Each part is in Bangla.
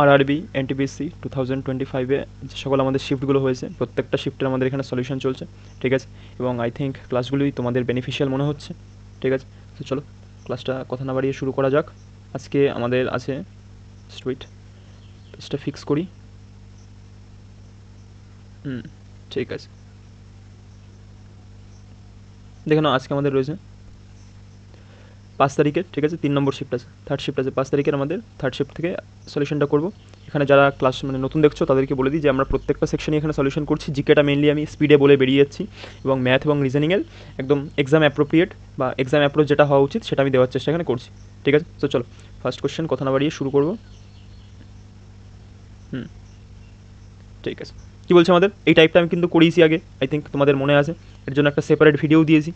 আরআরবি এনটিপিসি 2025-এ যে সকল আমাদের শিফটগুলো হয়েছে প্রত্যেকটা শিফটের আমাদের এখানে সলিউশন চলছে, ঠিক আছে। এবং আই থিঙ্ক ক্লাসগুলোই তোমাদের বেনিফিশিয়াল মনে হচ্ছে, ঠিক আছে। তো চলো ক্লাসটা কথা না বাড়িয়ে শুরু করা যাক। আজকে আমাদের আছে স্টুইট, পেজটা ফিক্স করি। ঠিক আছে, দেখে নাও আজকে আমাদের রয়েছে 5 তারিখের, ঠিক আছে। 3 নম্বর শিফট আছে, থার্ড শিফট আছে 5 তারিখের। আমাদের থার্ড শিফট থেকে সলিউশনটা করবো। এখানে যারা ক্লাস মানে নতুন দেখছো তাদেরকে বলে দিই যে আমরা প্রত্যেকটা সেকশনে এখানে সলিউশন করছি। জিকেটা মেনলি আমি স্পিডে বলে বেরিয়ে যাচ্ছি এবং ম্যাথ এবং রিজনিংয়ের একদম এক্সাম অ্যাপ্রোপ্রিয়েট বা এক্সাম অ্যাপ্রোচ যেটা হওয়া উচিত সেটা আমি দেওয়ার চেষ্টা এখানে করছি, ঠিক আছে। তো চলো ফার্স্ট কোশ্চেন কথা না বাড়িয়ে শুরু করবো। ঠিক আছে, কী বলছে আমাদের এই টাইপটা আমি কিন্তু করিয়েছি আগে, আই থিঙ্ক তোমাদের মনে আছে। এর জন্য একটা সেপারেট ভিডিও দিয়েছি,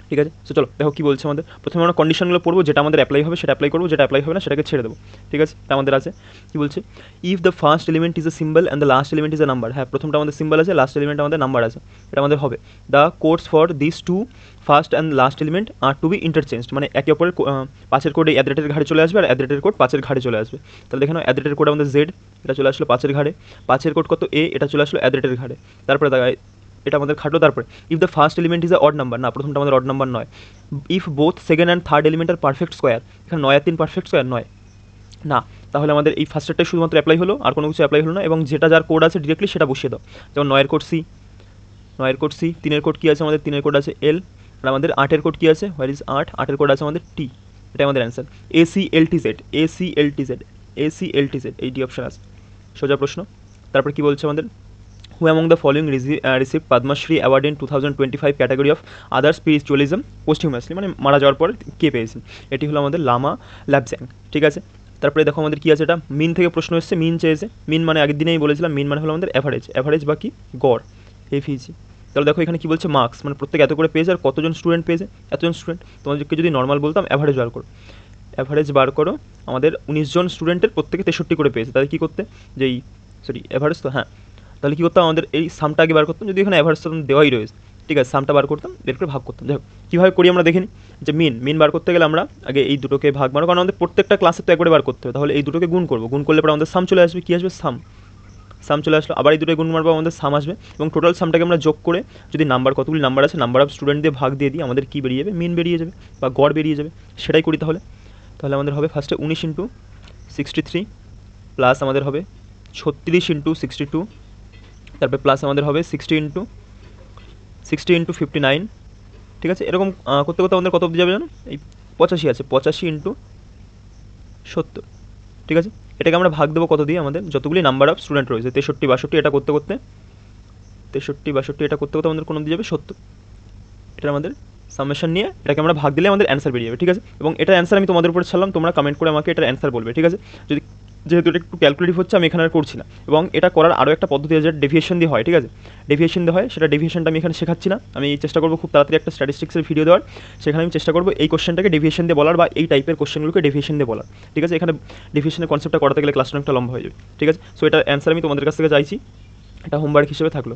ঠিক আছে। তো চলো দেখো কী বলছে আমাদের। প্রথমে আমরা কন্ডিশনগুলো পড়বো, যেটা আমাদের অ্যাপ্লাই হবে সেটা অ্যাপ্লাই করবো, যেটা অ্যাপ্লাই হবে না সেটাকে ছেড়ে দেবো, ঠিক আছে। তা আমাদের আছে কী বলছে, if the first element is a symbol and the last element is a number. হ্যাঁ, প্রথমটা আমাদের সিম্বল আছে, লাস্ট এলিমেন্ট আমাদের নাম্বার আছে, এটা আমাদের হবে। The codes for this two first and last element are to be interchanged, মানে একে অপরের পাঁচের কোড এই অ্যাড্রেটের ঘাড়ে চলে আসবে আর অ্যাড্রেটের কোড পাঁচের ঘাড়ে চলে আসবে। তাহলে দেখে নাও অ্যাড্রেটের কোড আমাদের জেড, এটা চলে আসলো পাঁচের ঘাড়ে, পাঁচের কোড কত এ, এটা চলে আসলো অ্যাড্রেটের ঘাড়ে। তারপরে এটা আমাদের খাটলো। তারপরে if the first element is A odd number, না প্রথমটা আমাদের অড নাম্বার নয়। If both second and third element are perfect square, এখানে 9 আর 3 পারফেক্ট স্কোয়ার নয়, না। তাহলে আমাদের এই ফার্স্টেরটাই শুধুমাত্র অ্যাপ্লাই হলো, আর কোনো কিছু অ্যাপ্লাই হলো না। এবং যেটা যার কোড আছে ডিরেক্টলি সেটা বসিয়ে দাও। যেমন 9-এর কোড সি, 9-এর কোড সি, 3-এর কোড কী আছে আমাদের, 3-এর কোড আছে এল, আর আমাদের 8-এর কোড কী আছে, হোয়ার ইজ 8, 8-এর কোড আছে আমাদের টি। এটা আমাদের অ্যান্সার। ACLTZ, ACLTZ, ACLTZ, এইটি অপশান আছে, সোজা প্রশ্ন। তারপর কী বলছে আমাদের, who among the following received Padma Shri Award in 2025 category of other spiritualism posthumously, মানে মারা যাওয়ার পর কে পেয়েছেন। এটি হলো আমাদের লামা ল্যাবজ্যাং, ঠিক আছে। তারপরে দেখো আমাদের কী আছে, এটা মিন থেকে প্রশ্ন এসেছে, মিন চেয়েছে। মিন মানে আগের দিনেই বলেছিলাম, মিন মানে হলো আমাদের অ্যাভারেজ, অ্যাভারেজ বা কি গড়, এফিজি। তাহলে দেখো এখানে কী বলছে, মার্কস মানে প্রত্যেক এত করে পেয়েছে আর কতজন স্টুডেন্ট পেয়েছে, এতজন স্টুডেন্ট। তোমাদেরকে যদি নর্মাল বলতাম অ্যাভারেজ বার করো, অ্যাভারেজ বার করো। আমাদের 19 জন স্টুডেন্টের প্রত্যেকে 63 করে পেয়েছে। তাহলে কী করতে, যেই সরি অ্যাভারেজ তো হ্যাঁ, তাহলে কী করতাম, আমাদের এই সামটা আগে বার করতাম, যদি এখানে অ্যাভারেজ দেওয়াই রয়েছে, ঠিক আছে। সামটা বার করতাম, বের করে ভাগ করতাম। দেখো কীভাবে করি আমরা দেখে নিই। যে মিন বার করতে গেলে আমরা আগে এই দুটোকে ভাগ মারো, কারণ আমাদের প্রত্যেকটা ক্লাসে তো একবারে বার করতে হবে। তাহলে এই দুটোকে গুণ করবো, গুণ করলে পরে আমাদের সাম চলে আসবে। কী আসবে, সাম চলে আসলো। আবার এই দুটোকে গুণ মারবো, আমাদের সাম আসবে। এবং টোটাল সামটাকে আমরা যোগ করে যদি নাম্বার, কতগুলি নাম্বার আছে, নাম্বার অফ স্টুডেন্ট দিয়ে ভাগ দিয়ে দিই, আমাদের কী বেরিয়ে যাবে, মিন বেরিয়ে যাবে বা গড় বেরিয়ে যাবে। সেটাই করি তাহলে। তাহলে আমাদের হবে ফার্স্টে 19 ইন্টু 63 প্লাস আমাদের হবে 36 ইন্টু 62, তারপরে প্লাস আমাদের হবে 60 ইন্টু 59, ঠিক আছে। এরকম করতে করতে আমাদের কত অবধি যাবে জানো, এই 85 আছে, 85 ইন্টু 70, ঠিক আছে। এটাকে আমরা ভাগ দেবো কত দিয়ে, আমাদের যতগুলি নাম্বার অফ স্টুডেন্ট রয়েছে, 63, 62, এটা করতে করতে 63, 62 এটা করতে করতে আমাদের কোন অবধি যাবে, 70। এটা আমাদের সামেশন নিয়ে এটাকে আমরা ভাগ দিলে আমাদের অ্যান্সার বেরিয়ে যাবে, ঠিক আছে। এবং এটার অ্যান্সার আমি তোমাদের উপরে ছাড়লাম, তোমরা কমেন্ট করে আমাকে এটার অ্যান্সার বলবে, ঠিক আছে। যদি যেহেতু এটা একটু ক্যালকুলেটিভ হচ্ছে, আমি এখানে আর করছি না। এবং এটা করার আরও একটা পদ্ধতি আছে, যেটা ডেভিয়েশন দিয়ে হয়, ঠিক আছে। ডেভিয়েশন দিয়ে হয়, সেটা ডেভিয়েশনটা আমি এখানে শেখাচ্ছি না। আমি চেষ্টা করবো খুব তাড়াতাড়ি একটা স্ট্যাটিস্টিক্সের ভিডিও দেওয়ার, সেখানে আমি চেষ্টা করবো এই কোশ্চেনটাকে ডেভিয়েশন দিয়ে বলার, বা এই টাইপের কোশ্চেনগুলোকে ডেভিয়েশন দিয়ে বলার, ঠিক আছে। এখানে ডেভিয়েশনের কনসেপ্টটা করাতে গেলে ক্লাসটা অনেকটা লম্বা হয়ে যাবে, ঠিক আছে। সো এটার অ্যান্সার আমি তোমাদের কাছ থেকে চাইছি, এটা হোমওয়ার্ক হিসেবে থাকলো,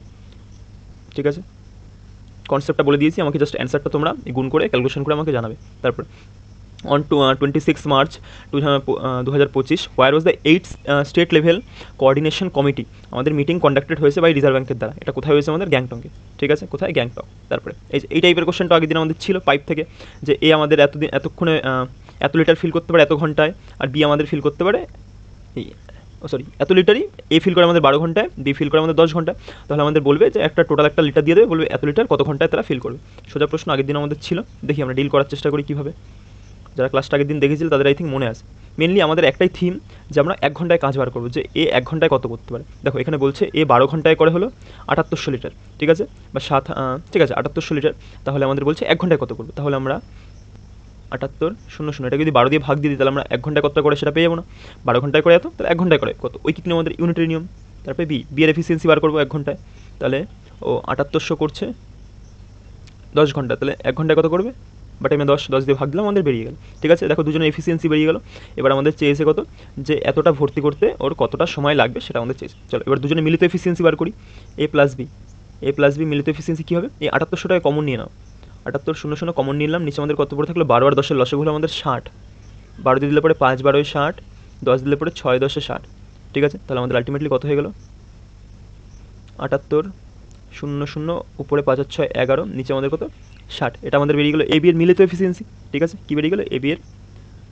ঠিক আছে। কনসেপ্টটা বলে দিয়েছি, আমাকে জাস্ট অ্যান্সারটা তোমরা গুণ করে ক্যালকুলেশন করে আমাকে জানাবে। তারপর on 26 March 2025 where was the 8th state level coordination committee, আমাদের মিটিং কন্ডাক্টেড হয়েছে বাই রিজার্ভ ব্যাঙ্কের দ্বারা। এটা কোথায় হয়েছে, আমাদের গ্যাংটকে, ঠিক আছে। কোথায়, গ্যাংটক। তারপরে এই টাইপের কোশ্চেনটা আগের দিন আমাদের ছিল পাইপ থেকে, যে এ আমাদের এতক্ষণে এত লিটার ফিল করতে পারে এত ঘন্টায়, আর বি আমাদের ফিল করতে পারে এত লিটারই, এ ফিল করে আমাদের 12 ঘন্টায়, বি ফিল করে আমাদের 10 ঘন্টায়। তাহলে আমাদের বলবে যে একটা টোটাল একটা লিটার দিয়ে দেবে, বলবে এত লিটার কত ঘন্টায় তারা ফিল করবে। সোজা প্রশ্ন আগের দিন আমাদের ছিল, দেখি আমরা ডিল করার চেষ্টা করি কীভাবে। যারা ক্লাসটা আগের দিন দেখেছিল তাদের আই থিঙ্ক মনে আছে। মেনলি আমাদের একটাই থিম, যে আমরা 1 ঘন্টায় কাজ বার করবো, যে এ 1 ঘন্টায় কত করতে পারে। দেখো এখানে বলছে এ 12 ঘন্টায় করে হলো 7800 লিটার, ঠিক আছে, বা ঠিক আছে 7800 লিটার। তাহলে আমাদের বলছে 1 ঘন্টায় কত করবো। তাহলে আমরা 7800, এটা যদি 12 দিয়ে ভাগ দিয়ে দিই, তাহলে আমরা 1 ঘন্টায় কত করে সেটা পেয়ে যাবো না। 12 ঘন্টায় করে এত, তাহলে 1 ঘন্টায় করে কত, ওই কি আমাদের ইউনিটারি নিয়ম। তারপরে বি এর এফিসিয়েন্সি বার করবো 1 ঘন্টায়, তাহলে ও 7800 করছে 10 ঘন্টা, তাহলে 1 ঘন্টায় কত করবে, বাট আমি 10 দিয়ে ভাগ দিলাম, আমাদের বেরিয়ে গেল, ঠিক আছে। দেখো দুজনের এফিসিয়েন্সি বেরিয়ে গেল। এবার আমাদের চেয়েছে কত, যে এতটা ভর্তি করতে ওর কতটা সময় লাগবে সেটা আমাদের চেয়েছে। চলো এবার দুজনে মিলিত এফিসিয়েন্সি বার করি, এ প্লাস বি মিলিত এফিসিয়েন্সি কী হবে, এই 7800 টাকা কমন নিয়ে নাও, 7800 কমন নিলাম, নিচে আমাদের কত পড়ে থাকলো, 12 আর 10-এর লসাগু হলো আমাদের 60, 12 দিয়ে দিলে পরে 5 12 60, 10 দিলে পরে 6 10 60, ঠিক আছে, তাহলে আমাদের আলটিমেটলি কত হয়ে গেল 78, 00, উপরে 5 আর 6 11, নিচে আমাদের কত 60। এটা আমাদের বেরিয়ে গেলো এবি এর মিলিত এফিসিয়েন্সি। ঠিক আছে, কী বেরিয়ে গেলো এবি এর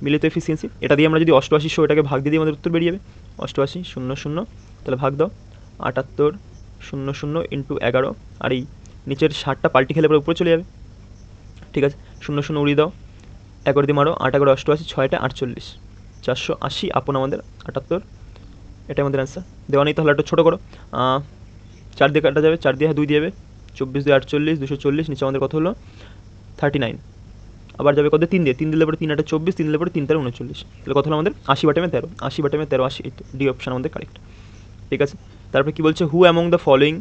মিলিত এফিসিয়েন্সি। এটা দিয়ে আমরা যদি 88 এটাকে ভাগ দিয়ে দিই আমাদের উত্তর বেরিয়ে যাবে 88, 00, তাহলে ভাগ দাও 78, 00 ইন্টু 11, আর এই নিচের 60টা পাল্টি খেলে পরে উপরে চলে যাবে। ঠিক আছে, 00 উড়িয়ে দাও, 11 দিয়ে মারো, 8 11 88, 6টা 48, 480 আপন আমাদের 78। এটা আমাদের অ্যান্সার দেওয়া নেই, তাহলে একটু ছোটো করো, 4 দিয়ে কাটা যাবে, 4 দিয়ে 2 দিয়ে যাবে, 24 দিয়ে 48, 240, নিচে আমাদের কত হলো 39। আবার যাবে কত 3 দিয়ে, 3 দিলে পরে 3 8 24, 3 দিলে পরে 3 13 39, তাহলে কত হলো আমাদের 80/13, 80/13, 80। ডি অপশান আমাদের কারেক্ট। ঠিক আছে, তারপরে কী বলছে, who among the following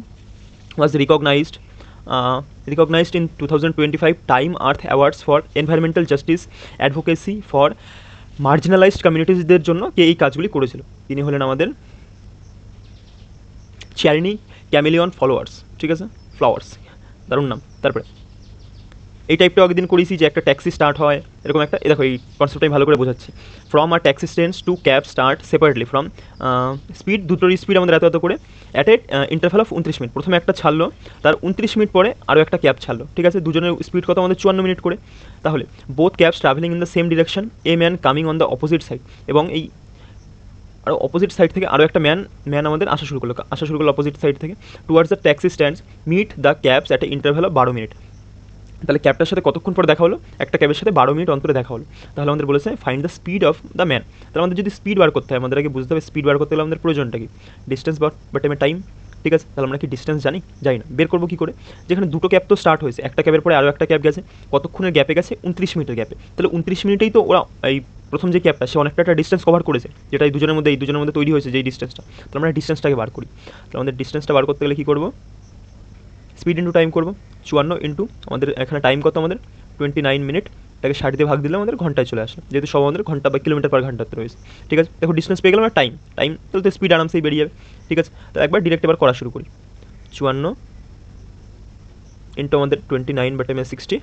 was recognized in 2025 Time Earth Awards for environmental justice advocacy for marginalized কমিউনিটিসদের জন্য কে এই কাজগুলি করেছিল? তিনি হলেন আমাদের চ্যারিনি ক্যামেলিয়ন ঠিক আছে, ফ্লাওয়ার্স, দারুণ নাম। তারপরে এই টাইপটা আগের করেছি যে একটা ট্যাক্সি স্টার্ট হয় এরকম একটা, দেখো এই কনসেপ্টটা আমি ভালো করে বোঝাচ্ছি। From our taxi stands to cab start separately from speed, দুটোরই স্পিড আমাদের এত করে at a interval of 29 minute. প্রথমে একটা ছাড়লো, তার 29 মিনিট পরে আরও একটা ক্যাব ছাড়লো। ঠিক আছে, দুজনের স্পিড কত আমাদের 54 মিনিট করে। তাহলে both cabs travelling in the same direction, a man coming on the opposite side, এবং এই আরও অপোজিট সাইড থেকে আরও একটা ম্যান আমাদের আসা শুরু করলো অপোজিট সাইড থেকে towards the taxi stands, meet the cabs at a interval of 12 minute. তাহলে ক্যাবটার সাথে কতক্ষণ পরে দেখা হলো? একটা ক্যাবের সাথে 12 মিনিট অন্তরে দেখা হলো। তাহলে আমাদের বলেছে find the speed of the man. তাহলে আমাদের যদি স্পিড বার করতে হয়, আমাদের আগে বুঝতে হবে স্পিড বার করতে হলে আমাদের প্রয়োজনটা কি, ডিস্টেন্স বা টাইম। ঠিক আছে, তাহলে আমরা কি ডিস্টেন্স জানি না, বের করবো কী করে? যেখানে দুটো ক্যাব তো স্টার্ট হয়েছে, একটা ক্যাবের পরে আরও একটা ক্যাব গেছে, কতক্ষণের গ্যাপে গেছে? 29 মিনিটের গ্যাপে। তাহলে 29 মিনিটেই তো ওরা এই প্রথম যে ক্যাবটা সে অনেকটা একটা ডিস্টেন্স কভার করেছে, যেটা এই দুজনের মধ্যে তৈরি হয়েছে যেই ডিস্টেন্সটা। তাহলে আমরা ডিস্টেন্সটাকে বার করি। তাহলে আমাদের ডিস্টেন্সটা বার করতে গেলে কী করবো? স্পিড ইন্টু টাইম করবো, 54 ইন্টু আমাদের এখানে টাইম কত আমাদের 29 মিনিট, এটাকে 60 দিয়ে ভাগ দিলে আমাদের ঘন্টায় চলে আসে, যেহেতু সব আমাদের ঘন্টা বা কিলোমিটার পার ঘন্টাতে রয়েছে। ঠিক আছে, দেখো ডিস্টেন্স পেয়ে গেলাম আর টাইম তাহলে তো স্পিড আরামসেই বেরিয়ে যাবে। ঠিক আছে, তো একবার ডিরেক্ট এবার করা শুরু করি। 54 ইন্টু আমাদের 29/60,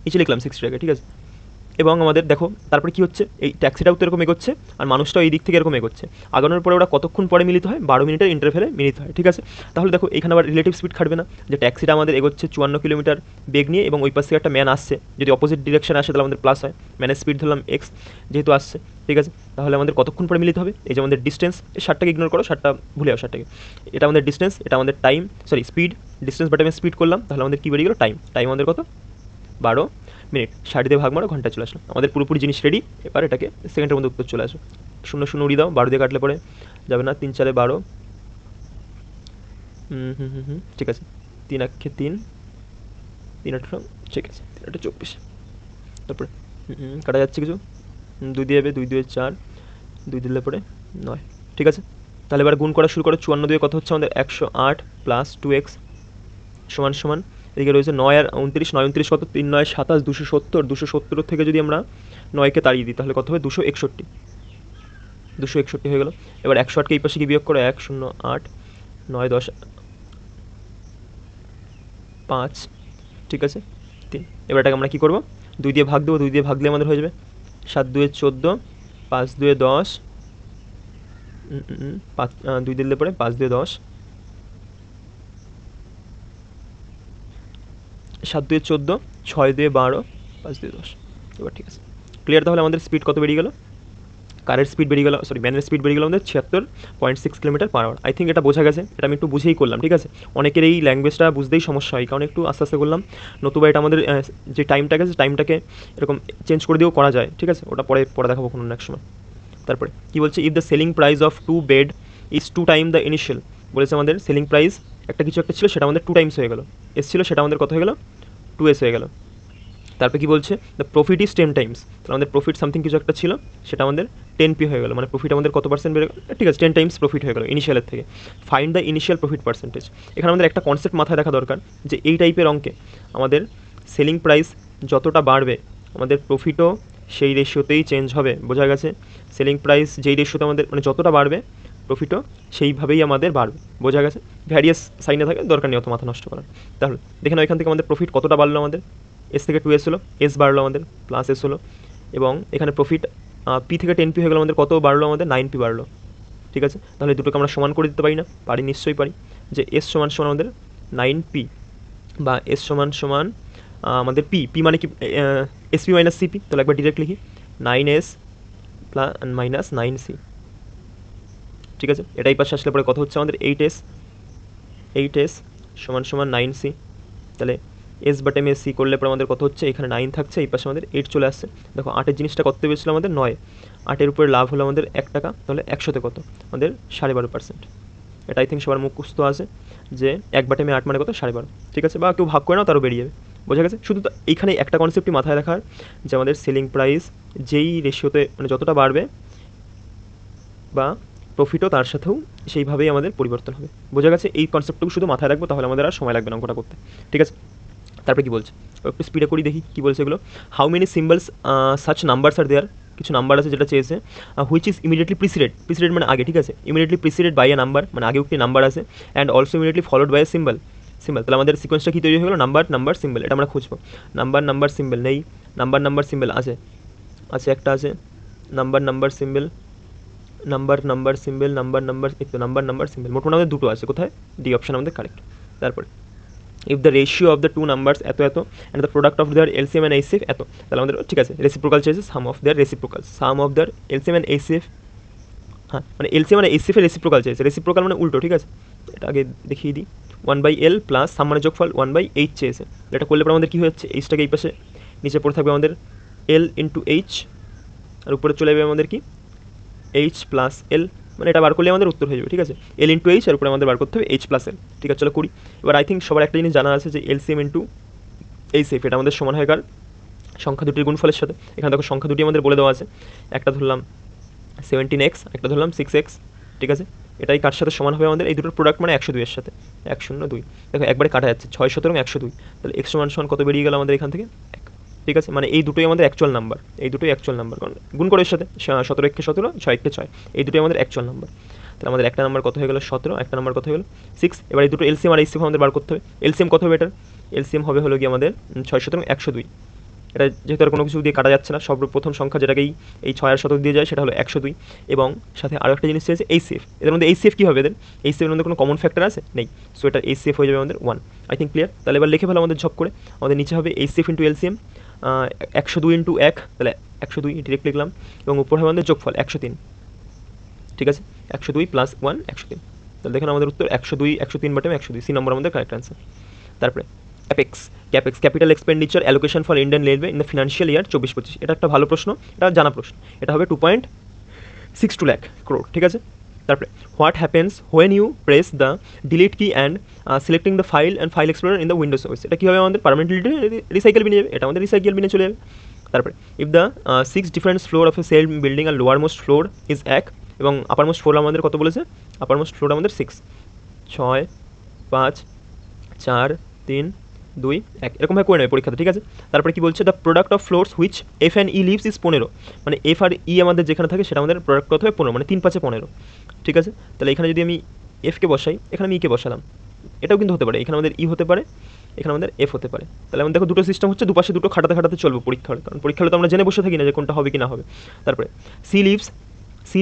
নিচে লিখলাম 60টাকে। ঠিক আছে, এবং আমাদের দেখো তারপরে কী হচ্ছে, এই ট্যাক্সিটাও তো এরকম এগোচ্ছে আর মানুষটাও এই দিক থেকে এরকম এগোচ্ছে। আগানোর পরে ওরা কতক্ষণ পরে মিলিত হয়? 12 মিনিটের ইন্টারভ্যালে মিলিত হয়। ঠিক আছে, তাহলে দেখো এখানে আবার রিলেটিভ স্পিড খাটবে না, যে ট্যাক্সিটা আমাদের এগোচ্ছে 54 কিলোমিটার বেগ নিয়ে, এবং ওই পাশ থেকে একটা ম্যান আসছে, যদি অপোজিট ডিরেকশন আসে তাহলে আমাদের প্লাস হয়, ম্যানের স্পিড ধরলাম এক্স যেহেতু আসছে। ঠিক আছে, তাহলে আমাদের কতক্ষণ পরে মিলিত হবে? এই যে আমাদের ডিস্টেন্স, এই 60টাকে ইগনোর করো, 60টা ভুলে যাও 60টাকে, এটা আমাদের ডিস্টেন্স, এটা আমাদের টাইম, স্পিড, ডিস্টেন্স বাট আমি স্পিড করলাম, তাহলে আমাদের কী বেরিয়ে গেলো? টাইম আমাদের কত 12 মিনিট, 60 দিয়ে ভাগ মারো, ঘন্টা চলে আসলো, আমাদের পুরোপুরি জিনিস রেডি। এবার এটাকে সেকেন্ডের মধ্যে উত্তর চলে আসো, 00 উড়িয়ে দাও, 12 দিয়ে কাটলে পরে যাবে না, 3 4 12, ঠিক আছে, 3 1 3, 3 8, ঠিক আছে, 3 8 24, তারপরে কাটা যাচ্ছে কিছু, 2 দিয়ে যাবে, 2 2 4, 2 দিলে পরে 9। ঠিক আছে, তাহলে এবার গুণ করা শুরু করো, 54 দিয়ে কত হচ্ছে আমাদের 108 প্লাস 2x সমান সমান, এদিকে রয়েছে 9 আর 29, 9 29 কত, 3 9 27, 270, 270 থেকে যদি আমরা 9কে তাড়িয়ে দিই তাহলে কত হবে? 261 হয়ে গেল। এবার 108কে এই পাশে কি বিয়োগ করো, 108 9 10 5, ঠিক আছে 3। এবার এটাকে আমরা কী করবো? 2 দিয়ে ভাগ দেবো, 2 দিয়ে ভাগ দিলে আমাদের হয়ে যাবে 7 2 14, 5 2 10, 2 দিলে পরে 5 2 10, 7 2 14, 6 2 12, 5 2 10। এবার ঠিক আছে, ক্লিয়ার। তাহলে আমাদের স্পিড কত বেরিয়ে গেল? কারের স্পিড বেরিয়ে গেল, ম্যানের স্পিড বেরিয়ে গেল আমাদের 76.6 kilometre per hour. I think এটা বোঝা গেছে, এটা আমি একটু বুঝেই করলাম। ঠিক আছে, অনেকের এই ল্যাঙ্গুয়েজটা বুঝতেই সমস্যা হয়, কারণ একটু আস্তে আস্তে করলাম, নতুবা এটা আমাদের যে টাইমটাকে এরকম চেঞ্জ করে দিয়েও করা যায়। ঠিক আছে, ওটা পরে দেখাবো কোনো এক সময়। তারপরে কী বলছে, if the selling price of 2 bed is 2 time the initial, বলেছে আমাদের সেলিং প্রাইস একটা ছিল সেটা আমাদের 2 টাইমস হয়ে গেল, ছিল সেটা আমাদের কত হয়ে গেল? 2s হয়ে গেল। তারপরে কি বলছে, দ্য প্রফিট ইজ 10 টাইমস, তাহলে আমাদের প্রফিট সামথিং কিছু একটা ছিল, সেটা আমাদের 10p হয়ে গেল, মানে প্রফিট আমাদের কত পার্সেন্ট বেড়ে গেল? ঠিক আছে, 10 টাইমস প্রফিট হয়ে গেল ইনিশিয়ালের থেকে। Find the initial profit percentage. এখানে আমাদের একটা কনসেপ্ট মাথায় রাখা দরকার, যে এই টাইপের অঙ্কে আমাদের সেলিং প্রাইস যতটা বাড়বে আমাদের প্রফিটও সেই রেশিওতেই চেঞ্জ হবে। বোঝা গেছে, সেলিং প্রাইস যেই রেশিওতে আমাদের মানে যতটা বাড়বে প্রফিটও সেইভাবেই আমাদের বাড়বে। বোঝা গেছে, ভ্যারিয়াস সাইনে থাকে, দরকার নেই অত মাথা নষ্ট করার। তাহলে দেখে নাও এখান থেকে আমাদের প্রফিট কতটা বাড়লো, আমাদের এস থেকে 2s হলো, এস বাড়লো আমাদের, প্লাস এস হলো, এবং এখানে প্রফিট পি থেকে 10p হয়ে গেলো, আমাদের কত বাড়লো? আমাদের 9p বাড়লো। ঠিক আছে, তাহলে দুটোকে আমরা সমান করে দিতে পারি না? পারি, নিশ্চয়ই পারি। যে এস সমান সমান আমাদের 9p বা এস সমান সমান আমাদের পি মানে কি এসপি মাইনাস সিপি, তাহলে একবার ডিরেক্ট লিখি 9s প্লাস মাইনাস 9c। ঠিক আছে, এটাই পাশে আসলে পরে কত হচ্ছে আমাদের 8s সমান সমান 9c। তাহলে এস বাটেমে সি করলে পরে আমাদের কত হচ্ছে, এখানে 9 থাকছে, এই পাশে আমাদের 8 চলে আসছে। দেখো 8-এর জিনিসটা কত পেয়েছিল আমাদের 9, 8-এর উপরে লাভ হলো আমাদের 1 টাকা, তাহলে 100-তে কত আমাদের 12.5%। এটা আই থিঙ্ক সবার মুখস্থ আছে যে 1 বাটেমে 8 মানে কত 12.5। ঠিক আছে, বা কেউ ভাগ করে নাও তারও বেরিয়ে যাবে। বোঝা গেছে? শুধু এইখানে একটা কনসেপ্টই মাথায় রাখার, যে আমাদের সেলিং প্রাইস যেই রেশিওতে মানে যতটা বাড়বে বা প্রফিটও তার সাথেও সেইভাবেই আমাদের পরিবর্তন হবে। বোঝা গেছে? এই কনসেপ্টটুকু শুধু মাথায় রাখবো, তাহলে আমাদের আর সময় লাগবে না অঙ্কটা করতে। ঠিক আছে, তারপরে কি বলছে একটু স্পিডে করি দেখি কী বলছে এগুলো। How many symbols such numbers are there, কিছু নাম্বার আছে যেটা চেয়েছে, হুইচ ইজ ইমিডিয়েটলি প্রিসিডেড মানে আগে, ঠিক আছে, immediately preceded by a number মানে আগে একটি নাম্বার আছে, and also immediately followed by a symbol. তাহলে আমাদের সিকোয়েন্সটা কী তৈরি হয়ে গেলো, নাম্বার সিম্বল, এটা আমরা খুঁজবো। নাম্বার সিম্বল নেই, নাম্বার সিম্বল আছে একটা আছে, নাম্বার সিম্বল এই তো নাম্বার সিম্বল, মোট আমাদের দুটো আছে, কোথায়, ডি অপশন আমাদের কারেক্ট। তারপরে if the ratio of the two numbers এত এত and the product of their LCM and HCF এত, তাহলে আমাদের ঠিক আছে রেসিপ্রোকাল চেয়েছে, sum of their LCM and HCF, হ্যাঁ মানে LCM মানে HCF এর রেসিপ্রোকাল চেয়েছে, রেসিপ্রোকাল মানে উল্টো, ঠিক আছে, এটা আগে দেখিয়ে দিই। 1/L প্লাস সাম মানে যোগফল 1/H চেয়েছে, এটা করলে পরে আমাদের কী হচ্ছে, এইচটাকে এই পাশে নিচে পড়ে থাকবে আমাদের L ইন্টু এইচ, আর উপরে চলে যাবে আমাদের কি H প্লাস L, মানে এটা বার করলে আমাদের উত্তর হয়ে যাবে। ঠিক আছে, L ইন্টু এইচ, আর উপরে আমাদের বার করতে হবে H প্লাস L। ঠিক আছে, চলো করি। এবার আই থিঙ্ক সবার একটা জিনিস জানা আছে যে LCM ইন্টু HCF এটা আমাদের সমান হয় কার, সংখ্যা দুটির গুণফলের সাথে। এখানে দেখো সংখ্যা দুটি আমাদের বলে দেওয়া আছে, একটা ধরলাম 17x, একটা ধরলাম 6x। ঠিক আছে, এটাই কার সাথে সমান হবে আমাদের, এই দুটোর প্রোডাক্ট মানে 102 এর সাথে, 102। দেখো একবারে কাটা যাচ্ছে, 6 সুতরাং 102, তাহলে x সমান সমান কত বেরিয়ে গেল আমাদের এখান থেকে 1। ঠিক আছে, মানে এই দুটোই আমাদের অ্যাকচুয়াল নাম্বার, কারণ গুণ করে এর সাথে 17 কে 17, 6 কে 6, এই দুটোই আমাদের অ্যাকচুয়াল নাম্বার। তাহলে আমাদের একটা নাম্বার কত হয়ে গেল 17, একটা নাম্বার কত হয়ে গেল 6। এবার এই দুটো এলসিএম আর এইচসিএফ আমাদের বার করতে হবে। এলসিএম কত হবে এটার, এলসিএম হবে হলো কি আমাদের 6 সুতরাং 102। এটা যেহেতু আর কোনো কিছু দিয়ে কাটা যাচ্ছে না, সর্বপ্রথম সংখ্যা যেটাকেই এই 6 আর 17 দিয়ে যায় সেটা হলো 102, এবং সাথে আরও একটা জিনিস চেয়েছে এইচসিএফ। এদের মধ্যে এইচসিএফ কী হবে, এদের এইচসিএফের মধ্যে কোনো কমন ফ্যাক্টর আছে, নেই, সো এটা এইচসিএফ হয়ে যাবে আমাদের 1। I think clear. তাহলে এবার লিখে ফেলো আমাদের ঝপ করে, আমাদের নিচে হবে এইচসিএফ ইন্টু এলসিএম 102 ইন্টু 1, তাহলে 102 ডিরেক্ট লিখলাম, এবং উপর হবে আমাদের যোগফল 103। ঠিক আছে, 102 প্লাস 1 103, তাহলে দেখেন আমাদের উত্তর 103 বাটে 102, সি নম্বর আমাদের কারেক্ট অ্যান্সার। তারপরে capex capital expenditure allocation for Indian railway in the financial year 24-25, এটা একটা ভালো প্রশ্ন, এটা জানা প্রশ্ন, এটা হবে 2.62 লাখ crore। ঠিক আছে, তারপরে what happens when you press the delete key and selecting the file and file explorer in the Windows ways, এটা কী হবে আমাদের পারমানেন্টলি রিসাইকেল বিনে যাবে, এটা আমাদের রিসাইকেল বিনে চলে যাবে। তারপরে if the 6 different floor of a same building are lower most floor is 1, এবং আপার মোস্ট ফ্লোর আমাদের কত বলেছে, আপার মোস্ট ফ্লোর আমাদের 6, 6 5 4 3 2 1, এরকমভাবে করে নেবে পরীক্ষাতে। ঠিক আছে, তারপরে কি বলছে, the product of floors which F and E lives is 15, মানে এফ আর ই আমাদের যেখানে থাকে সেটা আমাদের প্রোডাক্ট কত হবে 15, মানে 3 5 15। ঠিক আছে, তাহলে এখানে যদি আমি এফকে বসাই, এখানে আমি ইকে বসালাম, এটাও কিন্তু হতে পারে, এখানে আমাদের ই হতে পারে, এখানে আমাদের এফ হতে পারে। তাহলে আমাদের দেখো দুটো সিস্টেম হচ্ছে, দুপাশে দুটো খাটাতে চলবে পরীক্ষা, কারণ পরীক্ষা হলে তো আমরা জেনে বসে থাকি না যে কোনটা হবে কি না হবে। তারপরে C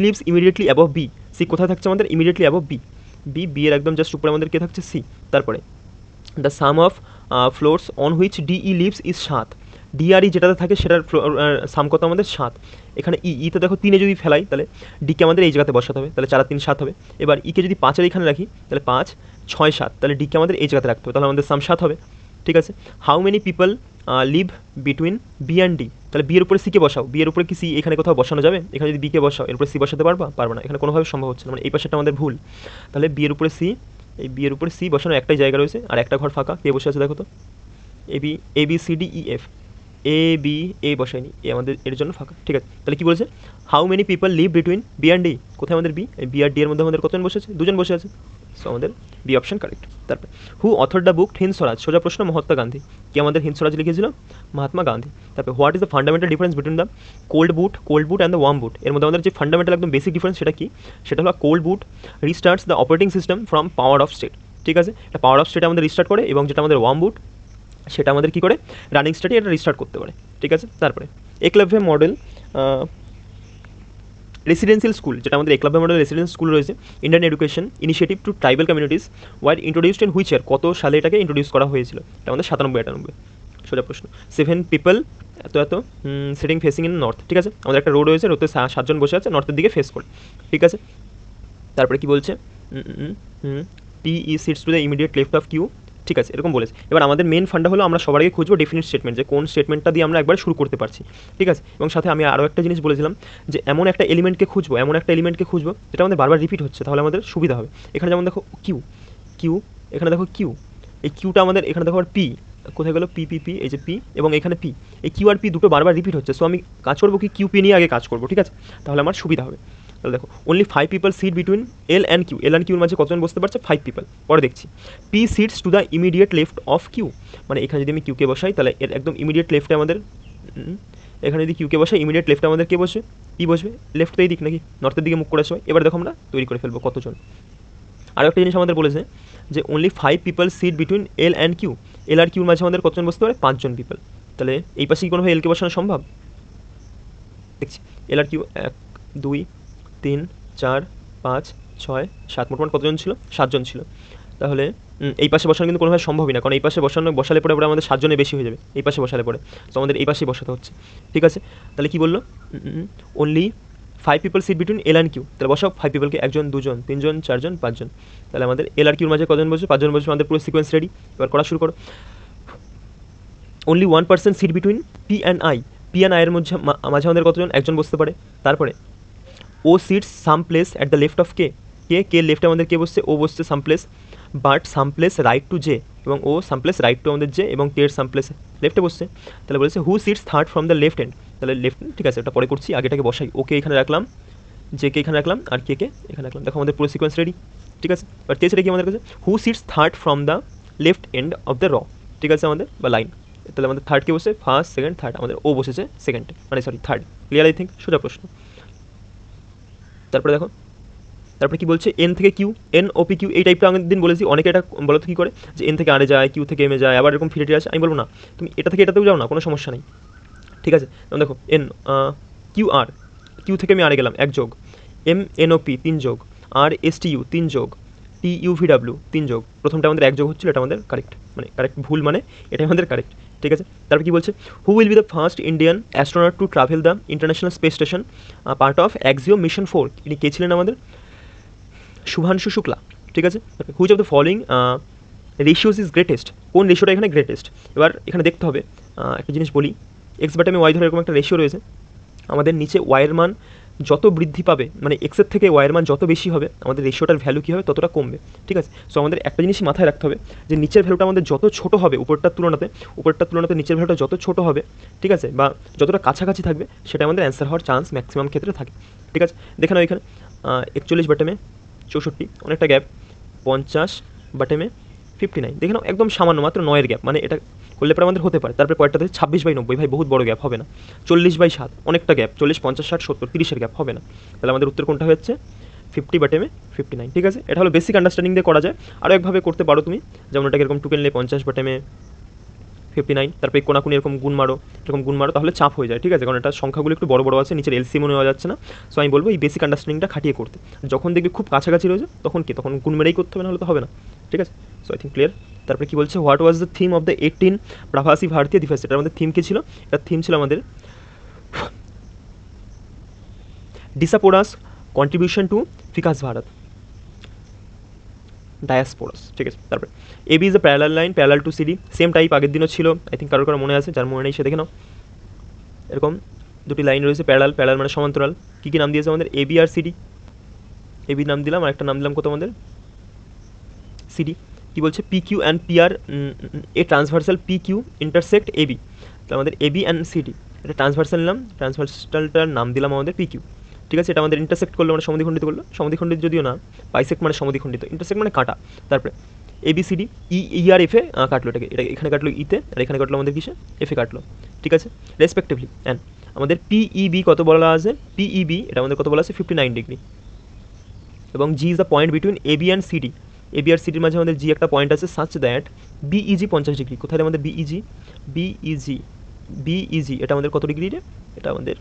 lives immediately above B, C কোথায় থাকছে আমাদের ইমিডিয়েটলি অ্যাবভ বি এর একদম জাস্ট উপরে আমাদের কে থাকছে সি। তারপরে the sum of floors on which D E lives is 7, D আর ই যেটাতে থাকে সেটার সাম কত আমাদের 7। এখানে ইতে দেখো 3-এ যদি ফেলাই তাহলে ডিকে আমাদের এই জায়গাতে বসাতে হবে, তাহলে 4 আর 3 7 হবে। এবার ইকে যদি 5-এর এখানে রাখি তাহলে 5 6 7, তাহলে ডিকে আমাদের এই জায়গাতে রাখতে হবে, তাহলে আমাদের সাম 7 হবে। ঠিক আছে, how many people live between B and D, তাহলে বি এর উপরে সিকে বসাও, বি এর উপরে কি সি এখানে কোথাও বসানো যাবে, এখানে যদি বিকে বসাও এর উপরে সি বসাতে পারবা না, এখানে কোনোভাবে সম্ভব হচ্ছে না, মানে এই পাশেটা আমাদের ভুল। তাহলে বি এর উপরে সি, এই বি এর উপরে সি বসানো একটাই জায়গা রয়েছে, আর একটা ঘর ফাঁকা, কে বসে আছে দেখো তো, A B C D E F, A বসায়নি, এ আমাদের এর জন্য ফাঁকা। ঠিক আছে, তাহলে কি বলেছে, how many people live between B and D, কোথায় আমাদের বি আর ডি এর মধ্যে আমাদের কতজন বসে আছে, 2জন বসে আছে, সো আমাদের বি অপশন কারেক্ট। তারপরে who author the book Hind Swaraj, সোজা প্রশ্ন, মহাত্মা গান্ধী। কি আমাদের হিন্দ স্বরাজ লিখেছিল, মহাত্মা গান্ধী। তারপরে what is the fundamental difference between the cold boot and the warm boot, এর মধ্যে আমাদের যে ফান্ডামেন্টাল একদম বেসিক ডিফারেন্স সেটা কি, সেটা হলো cold boot restarts the operating system from power off state. ঠিক আছে, এটা পাওয়ার অফ স্টেট আমাদের রিস্টার্ট করে, এবং যেটা আমাদের ওয়ার্ম বুট সেটা আমাদের কী করে রানিং স্টেটে এটা রিস্টার্ট করতে পারে। ঠিক আছে, তারপরে একলভ্য মডেল রেসিডেন্সিয়াল স্কুল, যেটা আমাদের একলব্য মডেল রেসিডেন্সিয়াল স্কুল রয়েছে, Indian education initiative to tribal communities were introduced in which year, কত সালে এটাকে ইন্ট্রোডিউস করা হয়েছিল? এটা আমাদের 97-98। সোজা প্রশ্ন। 7 পিপল এত এত সিটিং ফেসিং ইন নর্থ, ঠিক আছে, আমাদের একটা রোড রয়েছে, রোডে 7 জন বসে আছে নর্থের দিকে ফেস করে, ঠিক আছে। তারপরে কি বলছে, P E sits to the immediate left of Q, ঠিক আছে, এরকম বলেছে। এবার আমাদের মেন ফান্ডা হলো আমরা সবার আগে খুঁজবো ডেফিনিট স্টেটমেন্ট, যে কোন স্টেটমেন্টটা দিয়ে আমরা একবার শুরু করতে পারছি, ঠিক আছে। এবং সাথে আমি আরও একটা জিনিস বলেছিলাম যে এমন একটা এলিমেন্টকে খুঁজবো যেটা আমাদের বারবার রিপিট হচ্ছে, তাহলে আমাদের সুবিধা হবে। এখানে যেমন দেখো কিউ, এখানে দেখো কিউ, এই কিউটা আমাদের এখানে দেখো আর পি, কোথায় গেলো পি পি পি, এই যে পি এবং এখানে পি, এই কিউ আর পি দুটো বারবার রিপিট হচ্ছে, সো আমি কাজ করবো কি কিউ পি নিয়ে আগে কাজ করবো, ঠিক আছে, তাহলে আমার সুবিধা হবে। তাহলে দেখো only 5 people sit between L and কিউর মাঝে কতজন বসতে পারছে? 5 পিপল। পরে দেখছি P sits to the immediate left of Q, মানে এখানে যদি আমি কিউকে বসাই তাহলে এর একদম ইমিডিয়েট লেফটে আমাদের, এখানে যদি কিউকে বসাই ইমিডিয়েট লেফটে আমাদের কে বসবে? পি বসবে। লেফট তো এই দিক নাকি, নর্থের দিকে মুখ করে সবাই। এবার দেখো আমরা তৈরি করে ফেলবো কতজন। আরও একটা জিনিস আমাদের বলেছে যে only 5 people sit between L and Q, L আর কিউর মাঝে আমাদের কতজন বসতে পারে? 5 জন পিপল। তাহলে এই পাশে কি কোনোভাবে এলকে বসানো সম্ভব? দেখছি এল আর কিউ 1 2 3 4 5 6 7, মোটামুটি কতজন ছিল? 7 জন ছিল। তাহলে এই পাশে বসানো কিন্তু কোনোভাবে সম্ভবই না, কারণ এই পাশে বসালে পরে আমাদের 7 জনের বেশি হয়ে যাবে এই পাশে বসালে পরে, তো আমাদের এই পাশেই বসাতে হচ্ছে, ঠিক আছে। তাহলে কি বললো? Only 5 people sit between L and Q, তাহলে বসাও 5 পিপলকে, 1 জন 2 জন 3 জন 4 জন 5 জন। তাহলে আমাদের এল আর কিউর মাঝে কজন বসবে? 5 জন বসবে, আমাদের পুরো সিকোয়েন্স রেডি। এবার করা শুরু করো। Only 1 person sit between P and I, P and আইয়ের মাঝে আমাদের কতজন? 1 জন বসতে পারে। তারপরে O sits some place at the left of K লেফটে আমাদের কে বসছে? ও বসছে some place, but some place right to J, এবং O some place right to আমাদের জে, এবং কে এর সাম প্লেস লেফটে বসছে। তাহলে বলেছে who sits third from the left and, তাহলে লেফট, ঠিক আছে, এটা পরে করছি, আগেটাকে বসাই। ওকে এখানে রাখলাম, জে কে এখানে রাখলাম, আর কে এখানে রাখলাম। দেখো আমাদের পুরো সিকোয়েন্স রেডি, ঠিক আছে। এবার টেস্ট রেখে আমাদের কাছে who sits third from the left end of the row, ঠিক আছে, আমাদের বা লাইন। তাহলে আমাদের থার্ড কে বসে ফার্স্ট সেকেন্ড থার্ড, আমাদের ও বসেছে সেকেন্ডে, মানে sorry third. Clear I think? সোজা প্রশ্ন। তারপরে দেখো, তারপরে কি বলছে? এন থেকে Q, N O P Q, এই টাইপটা আগের দিন বলেছি। অনেকে এটা বলো তো কী করে, যে এন থেকে আরে যায়, কিউ থেকে এমে যায়, আবার এরকম ফিরে আসে। আমি বলবো না, তুমি এটা থেকে এটাতেও যাও না, কোনো সমস্যা নেই, ঠিক আছে। যেমন দেখো এন কিউ আর, কিউ থেকে আমি আরে গেলাম 1 যোগ, এম এন ও পি 3 যোগ, আর এস টি ইউ 3 যোগ, টি ইউ ভি ডাব্লিউ 3 যোগ। প্রথমটা আমাদের 1 যোগ হচ্ছিল, এটা আমাদের কারেক্ট, মানে কারেক্ট ভুল মানে এটাই আমাদের কারেক্ট, ঠিক আছে। তারপর কি বলছে? Who will be the first Indian astronaut to travel the International Space Station part of Axiom Mission 4, ইনি কে ছিলেন? আমাদের শুভাংশু শুক্লা, ঠিক আছে। Which of the following ratios is greatest, কোন রেশিওটা এখানে গ্রেটেস্ট? এবার এখানে দেখতে হবে, একটা জিনিস বলি, এক্স বাটামে ওয়াই ধরে এরকম একটা রেশিও রয়েছে, আমাদের নিচে ওয়াইয়ের মান যত বৃদ্ধি পাবে, মানে এক্সের থেকে ওয়াইয়ের মান যত বেশি হবে, আমাদের রেশিওটার ভ্যালু কী হবে? ততটা কমবে, ঠিক আছে। সো আমাদের একটা জিনিসই মাথায় রাখতে হবে, যে নিচের ভ্যালুটা আমাদের যত ছোটো হবে উপরটার তুলনাতে নিচের ভ্যালুটা যত ছোটো হবে, ঠিক আছে, বা যতটা কাছাকাছি থাকবে, সেটা আমাদের অ্যান্সার হওয়ার চান্স ম্যাক্সিমাম ক্ষেত্রে থাকে, ঠিক আছে। দেখে নাও এখানে 41 বাটামে 64, অনেকটা গ্যাপ। 50 বাটামে 59, দেখে নাও একদম সামান্য, মাত্র 9-এর গ্যাপ, মানে এটা করলে পরে আমাদের হতে পারে। তারপরে পরেরটা থেকে 26/90, ভাই বহুত বড় গ্যাপ, হবে না। 40/7, অনেকটা গ্যাপ, 40 50 60 70 30-এর গ্যাপ, হবে না। তাহলে আমাদের উত্তর কোনটা হচ্ছে? 50 বাটামে 59, ঠিক আছে। এটা হলো বেসিক আন্ডারস্ট্যান্ডিং দিয়ে করা যায়। আরও একভাবে করতে পারো তুমি, যেমন এটাকে এরকম টুকে নিলে 50 বাটামে 59, তারপরে কোনাকুনি এরকম গুণ মারো, তাহলে চাপ হয়ে যায়, ঠিক আছে, কারণ এটা সংখ্যাগুলো একটু বড় বড় আছে, নিচের এলসিএমও নেওয়া যাচ্ছে না। সো আমি বলবো এই বেসিক আন্ডারস্ট্যান্ডিংটা খাটিয়ে করতে, যখন দেখবি খুব কাছাকাছি রয়েছে তখন গুণ মেরেই করতে হবে, না হলে তো হবে না, ঠিক আছে। So I think clear. তারপরে কি বলছে? What was the theme of the 18 প্রভাসী ভারতীয় দিবস, এটার আমাদের থিম কী ছিল? এটার থিম ছিল আমাদের diasporas contribution to Vikas Bharat, diasporas, ঠিক আছে। তারপরে AB is a parallel line parallel to CD, same type আগের দিনও ছিল, আই থিঙ্ক কারোর মনে আছে, যার মনে নেই সে দেখে নাও। এরকম দুটি লাইন রয়েছে প্যারালাল মানে সমান্তরাল। কী কী নাম দিয়েছে আমাদের? এবি আর সিডি, এবি নাম দিলাম, আর একটা নাম দিলাম কত আমাদের? সিডি। কি বলছে? P Q and P R a transversal P Q intersect AB, তো আমাদের এবি অ্যান্ড সিডি, এটা ট্রান্সভার্সাল নিলাম, ট্রান্সভার্সালটার নাম দিলাম আমাদের পি কিউ, ঠিক আছে। এটা আমাদের ইন্টারসেক্ট করলো মানে সমদ্বিখণ্ডিত করলো, সমদ্বিখণ্ডিত যদিও না, বাইসেক্ট মানে সমদ্বিখণ্ডিত, ইন্টারসেক্ট মানে কাটা। তারপরে এবিসিডি ই আর এফে কাটলো, এটা এখানে কাটলো ইতে, আর এখানে কাটলো আমাদের কিসে? এফে কাটলো, ঠিক আছে, রেসপেক্টিভলি। অ্যান্ড আমাদের পিইবি কত বলা আছে? পিইবি এটা আমাদের কত বলা আছে? 59 ডিগ্রি। এবং G is the point between AB and CD, AB আর সিডির মাঝে আমাদের জি একটা পয়েন্ট আছে, সাচ দ্যাট বিইজি 50 ডিগ্রি। কোথায় আমাদের বিইজি? বিইজি এটা আমাদের কত ডিগ্রি রে? এটা আমাদের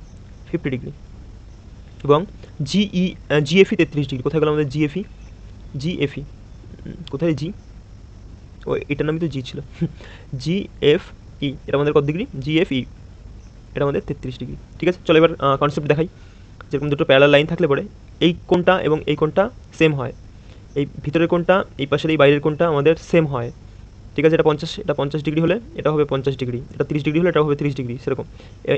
50 ডিগ্রি, এবং জিএফই 33°। কোথায় গেল আমাদের জিএফই কোথায় জি, ও এটার নামই তো জি ছিল। জিএফই এটা আমাদের কত ডিগ্রি, জিএফই এটা আমাদের 33°। ঠিক আছে, চলো এবার কনসেপ্ট দেখাই। যেরকম দুটো প্যারালাল লাইন থাকলে পরে এই কোণটা এবং এই কোণটা সেম হয়, এই ভিতরের কোণটা এই পাশের এই বাইরের কোণটা আমাদের সেম হয়। ঠিক আছে, এটা 50 হলে এটা হবে 50°, এটা 30° হলে এটা হবে 30°, সেরকম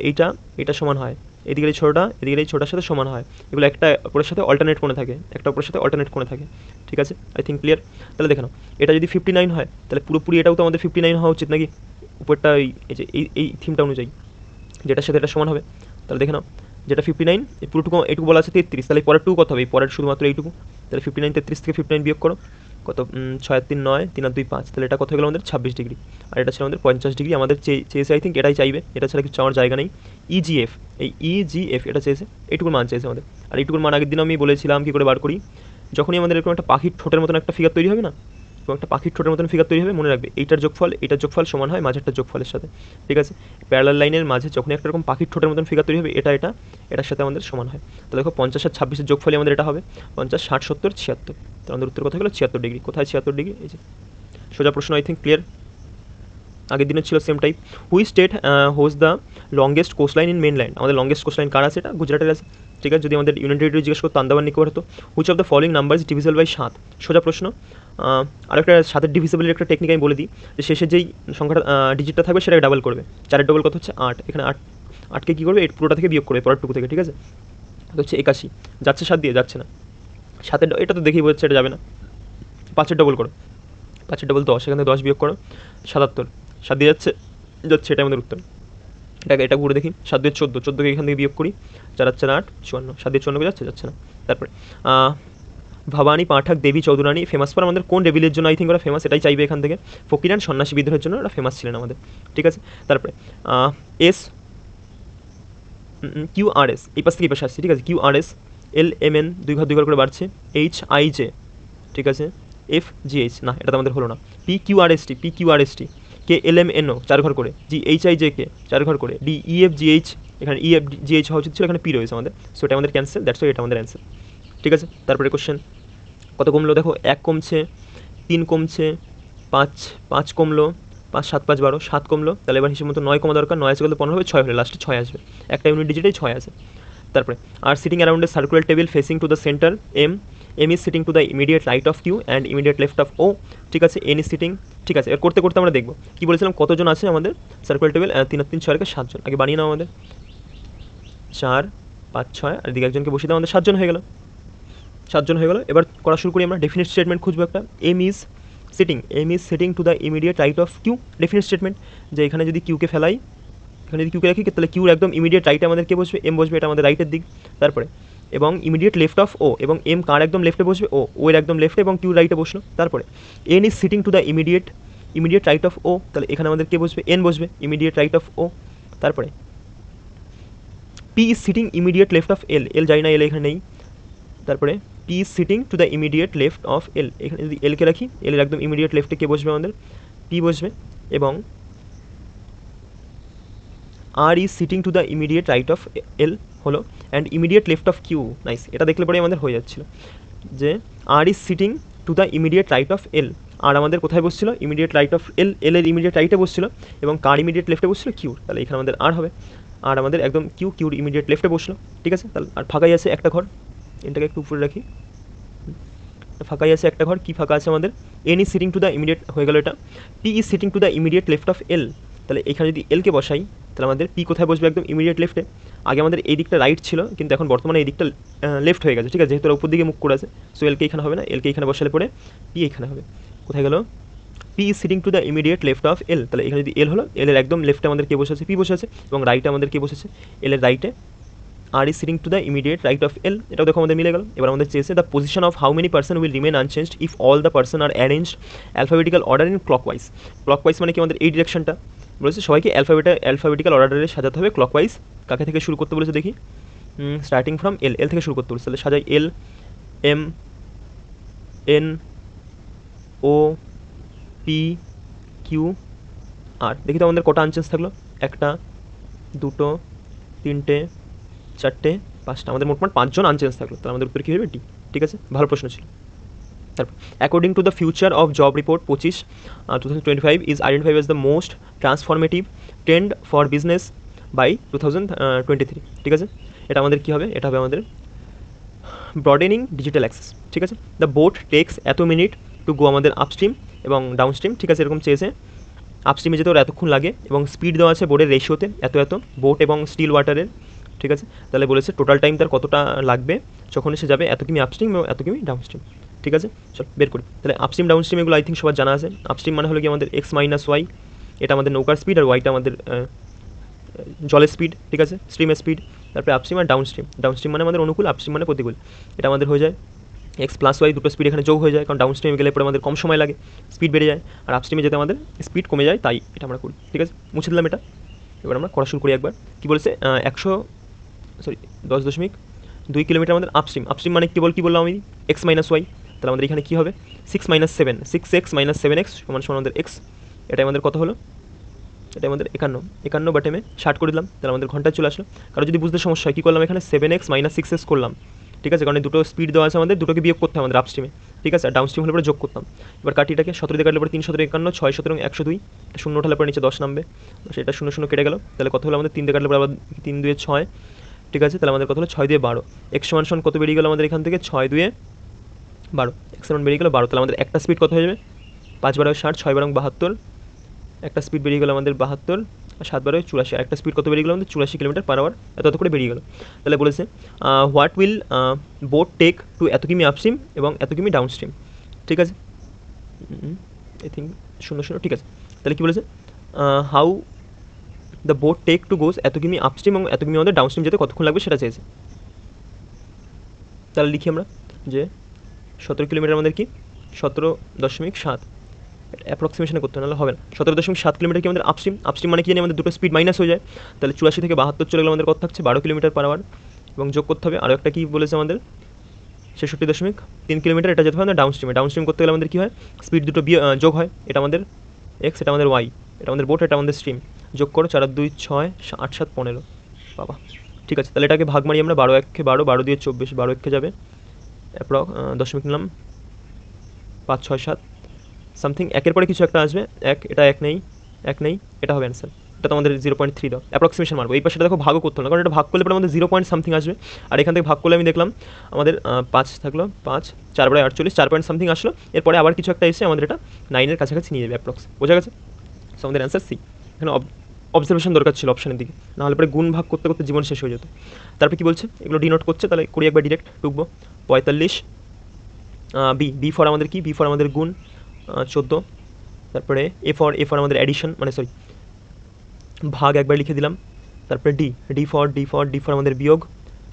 এইটা সমান হয়, এদিকে এই ছোটোটা এদিকে এই ছোটার সাথে সমান হয়। এগুলো একটা অপরের সাথে অল্টারনেট কোণে থাকে, একটা অপরের সাথে অল্টারনেট কোণে থাকে। ঠিক আছে, আই থিঙ্ক ক্লিয়ার। তাহলে দেখে নাও, এটা যদি 59 হয় তাহলে পুরোপুরি এটাও তো আমাদের 59 হওয়া উচিত নাকি, উপরটা এই যে এই থিমটা অনুযায়ী যেটার সাথে এটা সমান হবে। তাহলে দেখে নাও, যেটা 59 এই পুরোটুকু এইটুকু বলা আছে 33, তাহলে পরের টুকু কত হবে, পরের শুধুমাত্র এইটুকু। তাহলে 59 33 থেকে 59 বিয়োগ করো, কত 6 আর 3 9, 3 আর 2 5, তাহলে এটা কত হয়ে গেল আমাদের 26°। আর এটা ছিল আমাদের 50°। আমাদের চেয়েছে আই থিঙ্ক এটাই চাইবে, এটা ছাড়া কিছু চাওয়ার জায়গা নেই। ইজিএফ, এই ইজিএফ এটা চেয়েছে, এইটুকুর মান চেয়েছে আমাদের। আর এইটুকুর মান আগের দিন আমি বলেছিলাম কী করে বার করি। যখনই আমাদের এরকম একটা পাখির ঠোঁটের মতন একটা ফিগার তৈরি হবে না, এবং একটা পাখির ঠোঁটের মতন ফিগার তৈরি হবে, মনে রাখবে এইটার যোগফল সমান হয় মাঝেরটার যোগফলের সাথে। ঠিক আছে, প্যারালাল লাইনের মাঝে যখন একটা এরকম পাখির ঠোঁটের মতন ফিগার তৈরি হবে, এটার সাথে আমাদের সমান হয়। তো দেখো 50 আর 26-এর যোগফলই আমাদের এটা হবে 50 60 70 76। তো আমাদের উত্তর কথা হলো 76°। কোথায় 76°? এই যে সোজা প্রশ্ন, আই থিঙ্ক ক্লিয়ার। আগের দিনের ছিল same type. Which state has the longest coastline in mainland? আমাদের লংগেস্ট কোস্টলাইন কার আছে? এটা গুজরাটের আছে। ঠিক আছে, যদি আমাদের ইউনিয়ন টেরিটরি জিজ্ঞেস করতো আন্দামান নিকোবর হতো। Which of the following number is divisible by 7? সোজা প্রশ্ন। আরেকটা 7-এর ডিভিজিবলের একটা টেকনিক আমি বলে দিই, যে শেষে যেই সংখ্যাটা ডিজিটটা থাকবে সেটাকে ডাবল করবে। 4-এর ডবল কত হচ্ছে 8, এখানে 8কে কী করবে, এই পুরোটা থেকে বিয়োগ করবে, পরের টুকু থেকে। ঠিক আছে, তো হচ্ছে 81 যাচ্ছে 7 দিয়ে, যাচ্ছে না। 7-এর এটা তো দেখেই বোঝাচ্ছে এটা যাবে না। 5-এর ডবল করো, 5-এর ডবল 10, এখান থেকে 10 বিয়োগ করো 77, 7 দিয়ে যাচ্ছে, এটা আমাদের উত্তর। এটা ঘুরে দেখি, 7 দিয়ে 14, 14কে এখান থেকে বিয়োগ করি, 4 আর 4 8 54, 7 দিয়ে 54 যাচ্ছে না। তারপরে ভবানী পাঠক দেবী চৌধুরানী ফেমাস ফর আমাদের কোন রেবিলের জন্য? আই থিঙ্ক ওরা ফেমাস, এটাই চাইবে এখান থেকে। ফকিরান সন্ন্যাসী বিদ্রোহের জন্য ওরা ফেমাস ছিলেন আমাদের। ঠিক আছে, তারপরে QRS এই পাশ থেকে এই পাশে আসছে। ঠিক আছে, QRS LMN 2 ঘর করে বাড়ছে, HIJ। ঠিক আছে, FGH না, এটা তো আমাদের হলো না। PQRST KLMNO 4 ঘর করে, GHIJK 4 ঘর করে, DEFGH এখানে EFGH হওয়া উচিত ছিল, এখানে P রয়েছে আমাদের, সো এটা আমাদের ক্যান্সেল, দ্যাটস ওয়াই এটা আমাদের অ্যান্সার। ঠিক আছে, তারপরে কোশ্চেন কত কমলো দেখো, 1 কমছে, 3 কমছে, 5 কমলো, 5 7 5 12, 7 কমলো। তাহলে এবার হিসেব মতো 9 কমা দরকার, 9 আছে কত 15 হবে, 6 হলে লাস্টে 6 আসবে, একটা ইউনিট ডিজিটেই 6 আছে। তারপরে are sitting around a circular table facing to the center M is sitting to the immediate right of Q and immediate left of O. ঠিক আছে, এন ইজ সিটিং। ঠিক আছে, এর করতে করতে আমরা দেখবো কী বলেছিলাম, কতজন আছে আমাদের সার্কুলার টেবিল, 3 আর 3 6 রেখে 7 জন। আগে বানিয়ে নাও আমাদের 4 5 6, আর এদিকে একজনকে বসিয়ে দাও, আমাদের 7 জন হয়ে গেল। 7 জন হয়ে গেল। এবার করা শুরু করি আমরা। ডেফিনিট স্টেটমেন্ট খুঁজবো একটা। M is sitting to the immediate right of Q. Definite statement, যে এখানে যদি কিউকে ফেলাই, এখানে যদি কিউকে রাখি, তাহলে কিউর একদম ইমিডিয়েট রাইটে আমাদের কে বসবে, এম বসবে, এটা আমাদের রাইটের দিক। তারপরে এবং ইমিডিয়েট লেফট অফ ও, এবং এম কার একদম লেফটে বসবে, ও এর একদম লেফটে, এবং কিউর রাইটে বসলো। তারপরে N is sitting to the immediate right of O, তাহলে এখানে আমাদের কে বসবে, এন বসবে, ইমিডিয়েট রাইট অফ ও। তারপরে P is sitting immediate left of L যাই না, এল এখানে নেই। তারপরে P is sitting to the immediate left of L, এখানে যদি এলকে রাখি, এল এর একদম ইমিডিয়েট লেফটে কে বসবে আমাদের, পি বসবে। এবং R is sitting to the immediate right of L হলো, and immediate left of Q. Nice, এটা দেখলে পরে আমাদের হয়ে যাচ্ছিল যে R is sitting to the immediate right of L. R আমাদের কোথায় বসছিল, ইমিডিয়েট রাইট অফ এল এর ইমিডিয়েট রাইটে বসছিল, এবং কার ইমিডিয়েট লেফটে বসছিল, কিউর। তাহলে এখানে আমাদের আর হবে, আর আমাদের একদম কিউর ইমিডিয়েট লেফটে বসলো। ঠিক আছে, তাহলে আর ফাঁকাই আছে একটা ঘর, এটাকে একটু উপরে রাখি, ফাঁকাই আছে একটা ঘর। কি ফাঁকা আছে আমাদের, N is sitting to the immediate হয়ে গেল এটা। P is sitting to the immediate left of L, তাহলে এখানে যদি এলকে বসাই, তাহলে আমাদের পি কোথায় বসবে, একদম ইমিডিয়েট লেফটে। আগে আমাদের এই দিকটা রাইট ছিল, কিন্তু এখন বর্তমানে এই দিকটা লেফট হয়ে গেছে। ঠিক আছে, যেহেতু উপর দিকে মুখ করে আছে, সো এলকে এখানে হবে না, এলকে এখানে বসালে পরে পি এখানে হবে। কোথায় গেল, P is sitting to the immediate left of L, তাহলে এখানে যদি এল হলো, এল এর একদম লেফটে আমাদের কে বসে আছে, পি বসে আছে, এবং রাইটে আমাদের কে বসেছে, এল এর রাইটে R is sitting to the immediate right of L. এটাও দেখো আমাদের মিলে গেল। এবার আমাদের চেয়েছে the position of how many person will remain unchanged if all the person are arranged alphabetical order in clockwise. Clockwise মানে কি, আমাদের এই ডিরেকশনটা বলেছে, সবাইকে অ্যালফাবেটিক্যাল অর্ডারে সাজাতে হবে ক্লকওয়াইজ। কাকে থেকে শুরু করতে বলেছে দেখি, স্টার্টিং ফ্রম এল থেকে শুরু করতে বলেছে। তাহলে সাজাই এল, M, N, O, P, Q, আর। দেখি তো আমাদের কটা আনচেঞ্জ থাকলো, 1 2 3 4 5টা, আমাদের মোটমাট 5 জন আনচেঞ্জ থাকলো, তাহলে আমাদের উত্তর কী হবে? ডি। ঠিক আছে, ভালো প্রশ্ন ছিল। তারপর according to the future of job report 25/2025 is identified as the most transformative trend for business by 2023। ঠিক আছে, এটা আমাদের কী হবে? এটা হবে আমাদের ব্রডেনিং ডিজিটাল অ্যাক্সেস। ঠিক আছে, দ্য বোট টেক্স এত মিনিট টু গো আমাদের আপস্ট্রিম এবং ডাউনস্ট্রিম। ঠিক আছে, এরকম চেয়েছে, আপস্ট্রিমে যেতে ওর এতক্ষণ লাগে এবং স্পিড দেওয়া আছে বোর্ডের রেশিওতে এত বোট এবং স্টিল ওয়াটারের। ঠিক আছে, তাহলে বলেছে টোটাল টাইম তার কতটা লাগবে যখন সে যাবে এত কিমি আপস্ট্রিম এবং এত কিমি ডাউনস্ট্রিম। ঠিক আছে, চল বের করি। তাহলে আপস্ট্রিম ডাউনস্ট্রিম এগুলো আই থিঙ্ক সবার জানা আছে। আপস্ট্রিম মানে হলো কি আমাদের এক্স মাইনাস ওয়াই, এটা আমাদের নৌকার স্পিড, আর ওয়াইটা আমাদের জলের স্পিড। ঠিক আছে, স্ট্রিমের স্পিড। তারপরে আপস্ট্রিম আর ডাউনস্ট্রিম, ডাউনস্ট্রিম মানে আমাদের অনুকূল, আপস্ট্রিম মানে প্রতিকূল। এটা আমাদের হয়ে যায় এক্স প্লাস ওয়াই, দুটো স্পিড এখানে যোগ হয়ে যায়, কারণ ডাউনস্ট্রিমে গেলে পরে আমাদের কম সময় লাগে, স্পিড বেড়ে যায়, আর আপস্ট্রিমে যেতে আমাদের স্পিড কমে যায়, তাই এটা আমরা করি। ঠিক আছে, মুছে দিলাম এটা। এবার আমরা করা শুরু করি একবার। কী বলেছে? 10.2 কিলোমিটার আমাদের আপস্ট্রিম। আপস্ট্রিম মানে কী বললাম আমি? X minus Y. তাহলে আমাদের এখানে কী হবে? 6 - 7 6x - 7x সমান আমাদের এক্স। এটাই আমাদের কত হলো? এটা আমাদের 51 60 করে দিলাম, তাহলে আমাদের ঘন্টায় চলে আসলো। কারণ যদি বুঝতে সমস্যা হয়, কী করলাম এখানে? 7x - 6x করলাম। ঠিক আছে, কারণ দুটো স্পিড দেওয়া আছে আমাদের, দুটোকে বিয়োগ করতে হবে আমাদের আপস্ট্রিমে। ঠিক আছে, আর ডাউনস্ট্রিম হলে পরে যোগ করতাম। এবার কাটি এটাকে, 17 দিয়ে কাটলে পরে 3 × 17 = 51, 6 × 17 = 102, শূন্য উঠালে পরে নিচে 10 নামবে, সেটা 0 0 কেটে গেল। তাহলে কত হলো আমাদের? 3 দিয়ে কাটলে পরে আবার 3 2 6। ঠিক আছে, তাহলে আমাদের কত হলো? 6 2 12। এক্স সমান কত বেরিয়ে গেল আমাদের এখান থেকে? 6 2 12। এক্স সমান বেরিয়ে গেল 12। তাহলে আমাদের একটা স্পিড কত হয়ে যাবে? 5 12 60, 6 12 72। একটা স্পিড বেরিয়ে গেল আমাদের 72, 7 12 84। একটা স্পিড কত বেরিয়ে গেল আমাদের? 84 কিলোমিটার পার আওয়ার। এত করে বেরিয়ে গেল। তাহলে বলেছে what will boat take to এত কিমি আপস্ট্রিম এবং এত কিমি ডাউনস্ট্রিম। ঠিক আছে, আই থিঙ্ক 0 0। ঠিক আছে, তাহলে কী বলেছে? How the boat take to goes এত কিমি আপস্ট্রিম এবং এত কিমি আমাদের ডাউনস্ট্রিম যেতে কতক্ষণ লাগবে সেটা চেয়েছে। তাহলে লিখি আমরা যে 17 কিলোমিটার আমাদের কি 17.7, অ্যাপ্রক্সিমেশনে করতে হবে না। 17.7 কিলোমিটার কি আমাদের আপস্ট্রিম। আপস্ট্রিম মানে কি জানি? আমাদের দুটো স্পিড মাইনাস হয়ে যায়, তাহলে 84 থেকে 72 চলে গেলে আমাদের কত থাকছে? 12 কিলোমিটার পার আওয়ার। এবং যোগ করতে হবে আরও একটা, কি বলেছে আমাদের? 66.3 কিলোমিটার। এটা যেতে হবে আমাদের ডাউনস্ট্রিমে। ডাউনস্ট্রিম করতে গেলে আমাদের কী হয়? স্পিড দুটো যোগ হয়, এটা আমাদের এক্স, এটা আমাদের ওয়াই, এটা আমাদের বোট, এটা আমাদের স্ট্রিম। যোগ করো, 4 2 6 8 7 15। বাবা, ঠিক আছে, তাহলে এটাকে ভাগ মারি আমরা। 12 1 12, 12 দিয়ে 24, 12 1 যাবে অ্যাপ্রক্স দশমিক নিলাম 5 6 7 সামথিং। একের পরে কিছু একটা আসবে, এটা এক নেই, এটা হবে অ্যান্সার। এটা তো আমাদের 0.3 দাও, অ্যাপ্রক্সিমেশন মারবো। এই পাশে দেখো ভাগও করতে হবে না, কারণ এটা ভাগ করলে পরে আমাদের 0 সামথিং আসবে। আর এখান থেকে ভাগ করলে আমি দেখলাম আমাদের 5 থাকলো, 5 4 বারে 48, 4 সামথিং আসলো। এরপরে আবার কিছু একটা এসে আমাদের এটা 9-এর কাছাকাছি নিয়ে যাবে অ্যাপ্রক্স। বোঝা গেছে? সো আমাদের অ্যান্সার সি। এখানে অবজারভেশন দরকার ছিল অপশানের দিকে, নাহলে পরে গুণ ভাগ করতে করতে জীবন শেষ হয়ে যেত। তারপরে কী বলছে? এগুলো ডিনোট করছে, তাহলে করি একবার ডিরেক্ট ঢুকবো। 45 বি ফর আমাদের কি? বি ফর আমাদের গুণ 14। তারপরে এ ফর আমাদের অ্যাডিশন, মানে সরি ভাগ একবার লিখে দিলাম। তারপরে ডি ফর আমাদের বিয়োগ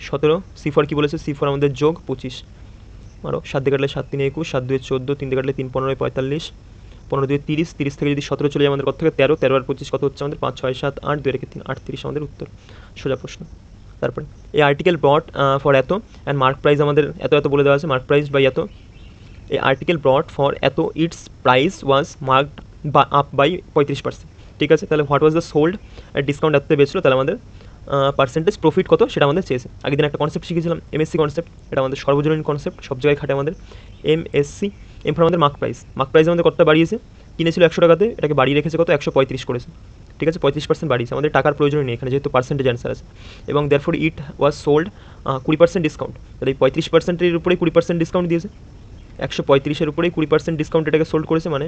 17। সি ফর কী বলেছে? সি ফর আমাদের যোগ 25। আরও 7 দিয়ে কাটলে 7 3 21, 7 2 14, 3 দিয়ে কাটলে 3 15 45, 15 2 30, 30 থেকে যদি 17 চলে যায় আমাদের কত থেকে? 13, 13 আর 25 কত হচ্ছে আমাদের? 5 6 7 8, 2 রেখে 3 38 আমাদের উত্তর। সোজা প্রশ্ন। তারপরে এই আর্টিকেল ব্রট ফর এত অ্যান্ড মার্ক প্রাইস আমাদের এত বলে দেওয়া আছে, মার্ক প্রাইস বাই এত। এই আর্টিকেল ব্রট ফর এত its price was marked up by 35%। ঠিক আছে, তাহলে what was the sold discount এততে বেচলো, তাহলে আমাদের পার্সেন্টেজ প্রফিট কত সেটা আমাদের চেয়েছে। আগের দিন একটা কনসেপ্ট শিখেছিলাম, এমএসসি কনসেপ্ট। এটা আমাদের সর্বজনীন কনসেপ্ট, সব জায়গায় খাটে আমাদের। এমএসসি। এম ফর আমাদের মার্ক প্রাইস আমাদের কতটা বাড়িয়েছে? কিনেছিল 100 টাকাতে, এটাকে বাড়িয়ে রেখেছে কত? 135 করেছে। ঠিক আছে, 35% বাড়িয়েছে। আমাদের টাকার প্রয়োজন নেই এখানে, যেহেতু পার্সেন্টেজ অ্যান্সার আছে। এবং দেয়ারফর ইট ওয়াজ সোল্ড 20% ডিসকাউন্ট। তাহলে এই 35%-এর উপরেই 20% ডিসকাউন্ট দিয়েছে। 135-এর উপরেই 20% ডিসকাউন্ট এটাকে সোল্ড করেছে, মানে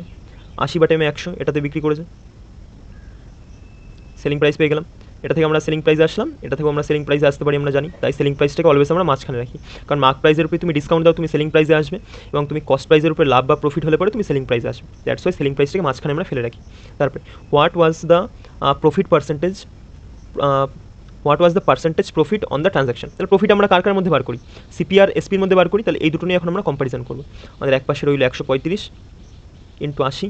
80/100 এটাতে বিক্রি করেছে। সেলিং প্রাইস পেয়ে গেলাম। এটা থেকে আমরা সেলিং প্রাইসে আসলাম, এটা থেকেও আমরা সেলিং প্রাইসে আসতে পারি, আমরা জানি। তাই সেলিং প্রাইসটাকে অলওয়েজ আমরা মাঝখানে রাখি, কারণ মার্ক প্রাইসের উপরে তুমি ডিসকাউন্ট দাও, তুমি সেলিং প্রাইসে আসবে, এবং তুমি কস্ট প্রাইসের উপরে লাভ বা প্রফিট হলে পরে তুমি সেলিং প্রাইসে আসবে। দ্যাটস ওয়াই সেলিং প্রাইসটাকে মাঝখানে আমরা ফেলে রাখি। তারপরে what was the profit percentage profit on the transaction. তাহলে প্রফিট আমরা কার মধ্যে বার করি? সিপি আর এসপির মধ্যে বার করি। তাহলে এই দুটো নিয়ে এখন আমরা কম্পারিজন করবো। আমাদের এক পাশে রইল 135 × 80,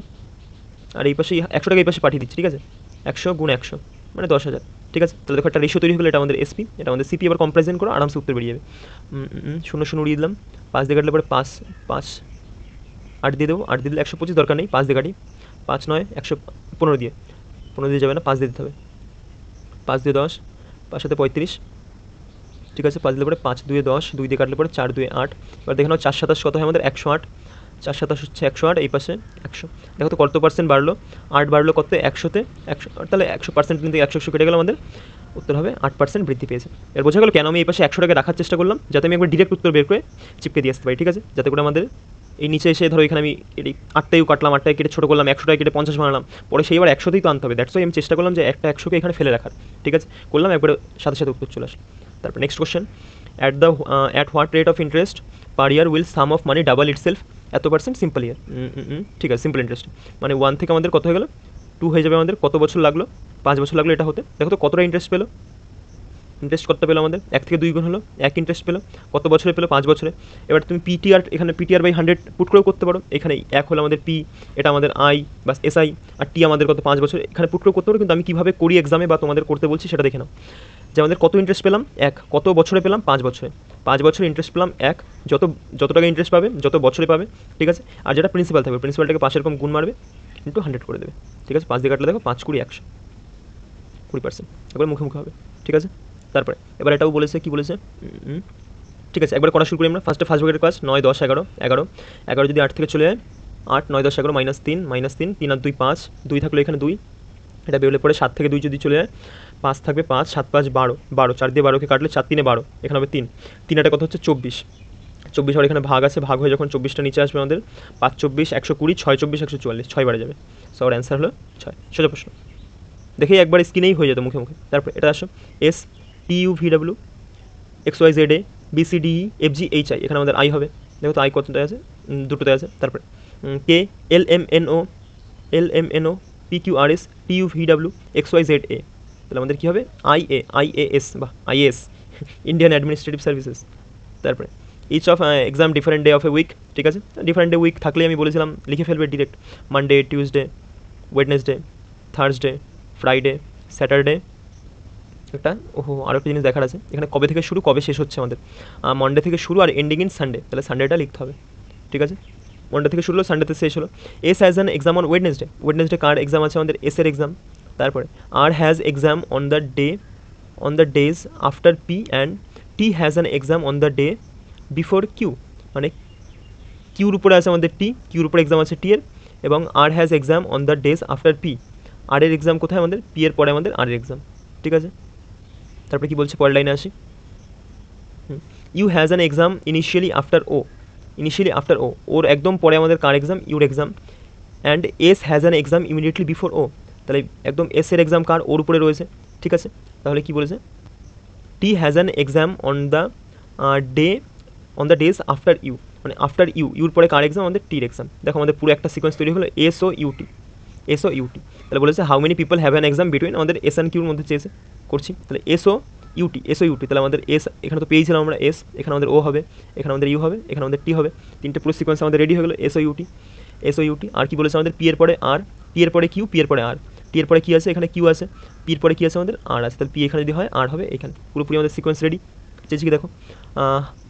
আর এই পাশে 100 টাকা এই পাশে পাঠিয়ে দিচ্ছি। ঠিক আছে, 100 × 100 মানে 10,000। ঠিক আছে, তাহলে দেখো একটা রেশিও তৈরি হলো, এটা আমাদের এসপি, এটা আমাদের সিপি। আবার কম্পারিজন করো, আরামসে উত্তর বেরিয়ে যাবে। 0 0 উড়িয়ে দিলাম, 5 দিয়ে কাটলে পরে 5 5 8 দিয়ে দেবো, 8 দিয়ে দিলে 125, দরকার নেই, 5 দিয়ে কাটি। 5 9 115 দিয়ে, 15 দিয়ে যাবে না, 5 দিয়ে দিতে হবে। 5 দিয়ে 10, 5 সাথে 35, ঠিক আছে, 5 দিলে পরে 5 2 10, 2 দিয়ে কাটলে পরে 4 2 8। এবার দেখে নাও 4 27 কত হয় আমাদের 108, 4 27 হচ্ছে 108, এই পাশে 100। দেখো তো কত পার্সেন্ট বাড়লো, 8 বাড়লো কত 100-তে 100, তাহলে 100% কিন্তু 100 কেটে গেল, আমাদের উত্তর হবে 8% বৃদ্ধি পেয়েছে। এর বোঝা গেল কেন আমি এই পাশে 100টাকে রাখার চেষ্টা করলাম, যাতে আমি একবার ডিরেক্ট উত্তর বের করে চিপকে দিয়ে আসতে পারি, ঠিক আছে, যাতে করে আমাদের এই নিচে এসে ধরো এখানে আমি এই 8টাই কাটলাম, 8টায় কেটে ছোটো করলাম, 100টায় কেটে 50 বানালাম, পরে সেইবার 100তেই তো আনতে হবে। দ্যাটস ওয়াই আমি চেষ্টা করলাম যে একটা 100কে এখানে ফেলে রাখার, ঠিক আছে, করলাম একবারে সাথে সাথে উত্তর চলে আসলো। তারপর next question, at what rate of interest per year will some of money double itself, এত পার্সেন্ট সিম্পল ইয়ার, ঠিক আছে, সিম্পল ইন্টারেস্ট মানে 1 থেকে আমাদের কত হয়ে গেল 2 হয়ে যাবে, আমাদের কত বছর লাগলো, 5 বছর লাগলো এটা হতে। দেখো তো কতটা ইন্টারেস্ট পেলো, ইন্টারেস্ট কত পেলো আমাদের 1 থেকে 2 গুণ হলো, 1 ইন্টারেস্ট পেলো, কত বছরে পেলো 5 বছরে। এবার তুমি পিটিআর এখানে পিটিআর বাই 100 পুট করেও করতে পারো, এখানে 1 হলো আমাদের পি, এটা আমাদের আই বাস এসআই, আর টি আমাদের কত 5 বছর, এখানে পুট করেও করতে পারো, কিন্তু আমি কীভাবে করি এক্সামে বা তোমাদের করতে বলছি সেটা দেখে নাও। যে আমাদের কত ইন্টারেস্ট পেলাম 1, কত বছরে পেলাম 5 বছরে, 5 বছরে ইন্টারেস্ট পেলাম 1, যত টাকা ইন্টারেস্ট পাবে যত বছরে পাবে, ঠিক আছে, আর যেটা প্রিন্সিপাল থাকবে প্রিন্সিপালটাকে 5 এরকম গুণ মারবে ইন্টু 100 করে দেবে, ঠিক আছে, 5 দিয়ে কাটলে দেখো 5 20 100, 20%, একবার মুখে মুখে হবে, ঠিক আছে। তারপরে এবার এটাও বলেছে, কি বলেছে, ঠিক আছে, একবার করা শুরু করি আমরা। ফার্স্ট ভাগের কাজ 9 10 11 11 11 যদি 8 থেকে চলে যায় 8 9 10 11 -3 -3 3 আর 2 5, 2 থাকলো এখানে 2, এটা বেরোলে পরে 7 থেকে 2 যদি চলে যায় 5 থাকবে 5 7 5 12 12, 4 দিয়ে 12কে কাটলে 4 3 12, এখানে হবে 3 3 এটা কত হচ্ছে 24 24, আর এখানে ভাগ আছে, ভাগ হয়ে যখন 24টা নিচে আসবে আমাদের 5 24 120 6 24 144, 6 বারে যাবে, সো আর অ্যান্সার হলো 6। সোজা প্রশ্ন, দেখেই একবার স্ক্রিনেই হয়ে যেত মুখে মুখে। তারপর এটা আসো S T U V W X Y Z A B C D E F G H I, এখানে আমাদের আই হবে, দেখো তো আই কতটায় আছে, দুটোতে আছে। তারপরে K L M N O P Q R S T U V W X Y Z A, তাহলে আমাদের কী হবে আই এ এস বা I S, Indian Administrative Services. তারপরে each of exam different day of a week, ঠিক আছে, ডিফারেন্ট ডে উইক থাকলে আমি বলেছিলাম লিখে ফেলবে direct, Monday Tuesday Wednesday Thursday Friday Saturday. একটা আরও একটা জিনিস দেখার আছে, এখানে কবে থেকে শুরু কবে শেষ হচ্ছে আমাদের, মন্ডে থেকে শুরু আর এন্ডিং ইন সানডে, তাহলে সানডেটা লিখতে হবে, ঠিক আছে, মন্ডে থেকে শুরু হলো সানডেতে শেষ হলো। S has an exam on Wednesday, Wednesday কার এক্সাম আছে আমাদের এসের এক্সাম। তারপরে R has exam on the days after P and T has an exam on the day before Q, মানে কিউর উপরে আছে আমাদের টি, কিউর উপরে এক্সাম আছে টি এর, এবং R has exam on the days after P, R এর এক্সাম কোথায় আমাদের পি এর পরে আমাদের আর এর এক্সাম, ঠিক আছে। তারপরে কি বলছে পরের লাইনে আসি, U has an exam initially after O, ওর একদম পরে আমাদের কার এক্সাম ইউর exam, and S has an exam immediately before O, তাহলে একদম এস এর এক্সাম কার ওর উপরে রয়েছে, ঠিক আছে। তাহলে কি বলেছে, T has an exam on the days after U, মানে আফটার ইউর পরে কার এক্সাম আমাদের টির এক্সাম। দেখো আমাদের পুরো একটা সিকোয়েন্স তৈরি হলো এস ও ইউটি, তাহলে বলেছে how many people have an exam between, আমাদের এস অ্যান্ড কিউর মধ্যে চেয়েছে, করছি, তাহলে এস ও ইউটি, তাহলে আমাদের এস এখানে তো পেয়েছিলাম আমরা এস, এখানে আমাদের ও হবে, এখানে আমাদের ইউ হবে, এখানে আমাদের টি হবে, তিনটে পুরো সিকোয়েন্স আমাদের রেডি হয়ে গেলো এস ও ইউটি। আর কি বলেছে আমাদের পি এর পরে আর, পি এর পরে কিউ, পি এর পরে আর, টি এর পরে কী আছে এখানে কিউ আছে, পি এর পরে কী আছে আমাদের আর আছে, তাহলে পি এখানে যদি হয় আর হবে এখানে, পুরোপুরি আমাদের সিকোয়েন্স রেডি। চেয়েছি কি দেখো,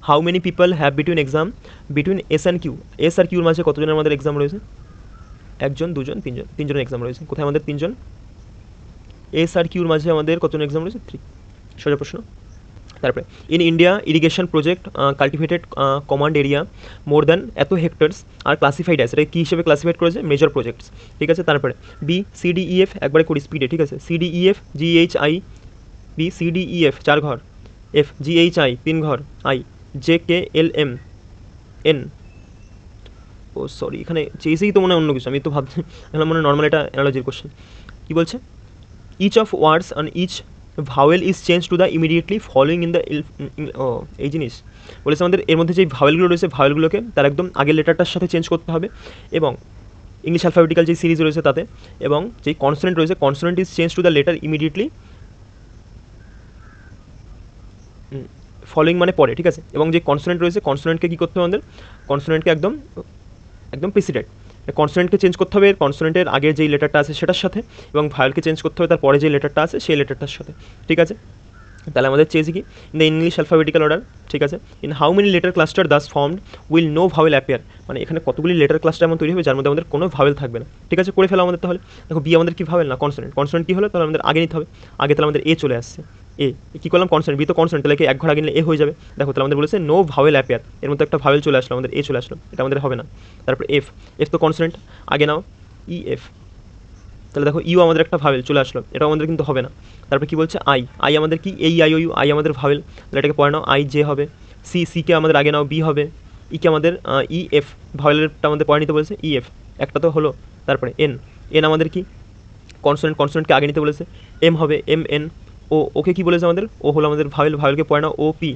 how many people have between S and Q, S আর কিউর মাঝে কতজনের আমাদের এক্সাম রয়েছে, 1 জন 2 জন 3 জন, 3 জনের এক্সাম রয়েছে, কোথায় আমাদের 3 জন, এস আর কিউর মাঝে আমাদের কতজন এক্সাম রয়েছে 3, সোজা প্রশ্ন। তারপরে in India irrigation project cultivated command area more than এত হেক্টরস আর ক্লাসিফাইড অ্যাজ, এটা কী হিসেবে ক্লাসিফাইড করেছে মেজর প্রজেক্টস, ঠিক আছে। তারপরে বি সিডিইএফ একবারে করি স্পিডে, ঠিক আছে, সিডিইএফ জিএইচআই, বি সিডিইএফ 4 ঘর, এফ জিএইচআই 3 ঘর, I J K L M N, O sorry এখানে চেয়েছেই তো মনে হয় অন্য কিছু, আমি তো ভাবছি এখানে মনে হয় নর্মাল এটা অ্যানালজির কোশ্চেন। কী বলছে, each of words on each vowel is change to the immediately following in the, ও এই জিনিস বলেছে আমাদের এর মধ্যে যেই ভাওয়েলগুলো রয়েছে ভাওয়েলগুলোকে তার একদম আগের লেটারটার সাথে চেঞ্জ করতে হবে, এবং ইংলিশ অ্যালফাবেটিক্যাল যে সিরিজ রয়েছে তাতে, এবং যেই কনসোনেন্ট রয়েছে consonant is change to the letter immediately following মানে পরে, ঠিক আছে, এবং যে কনসোনেন্ট রয়েছে কনসোনেন্টকে কী করতে হবে আমাদের, কনসোনেন্টকে একদম প্রেসিডেন্ট, কনসোনেন্টকে চেঞ্জ করতে হবে কনসোনেন্টের আগের যেই লেটারটা আছে সেটার সাথে, এবং ভায়োলকে চেঞ্জ করতে হবে তার পরে যে লেটারটা আছে সেই লেটারটার সাথে, ঠিক আছে। তাহলে আমাদের চেয়েছি কি in the English alphabetical order, ঠিক আছে, in how many letter cluster thus formed will no vowel appear, মানে এখানে কতগুলি লেটার ক্লাস্টার এমন তৈরি হবে যার মধ্যে আমাদের কোনো ভাওয়েল থাকবে না, ঠিক আছে, করে ফেলা আমাদের। তাহলে দেখো বি আমাদের কি ভাওয়েল না কনসোনেন্ট, কনসোনেন্ট কী হলো তাহলে আমাদের আগে নিতে হবে, আগে তাহলে আমাদের এ চলে আসছে, এ কী করলাম কনসোনেন্ট, বি তো কনসোনেন্ট, তাহলে কি এক ঘর আগে নিলে এ হয়ে যাবে। দেখো তাহলে আমাদের বলেছে নো ভাওয়েল অ্যাপিয়ার, এর মধ্যে একটা ভাওয়েল চলে আসলো, আমাদের এ চলে আসলো, এটা আমাদের হবে না। তারপর এফ, এফ তো কনসোনেন্ট, আগে নাও ই এফ, তাহলে দেখো ইউ আমাদের একটা ভাওয়েল চলে আসলো, এটাও আমাদের কিন্তু হবে না। তারপর কি বলছে আই, আই আমাদের কি এই আই ও ইউ, আই আমাদের ভাওয়েল, তাহলে এটাকে পড়ে নাও আই জে হবে। সি, সিকে আমাদের আগে নাও বি হবে। ইকে আমাদের ই এফ, ভাওয়েলটা আমাদের পড়ে নিতে বলেছে ই এফ, একটা তো হলো। তারপরে এন, এন আমাদের কি কনসোনেন্ট, কনসোনেন্টকে আগে নিতে বলেছে, এম হবে এম এন। ও, ওকে কী বলেছে আমাদের, ও হলো আমাদের ভাওয়েল, ভাওয়েলকে পড়ে নাও ও পি,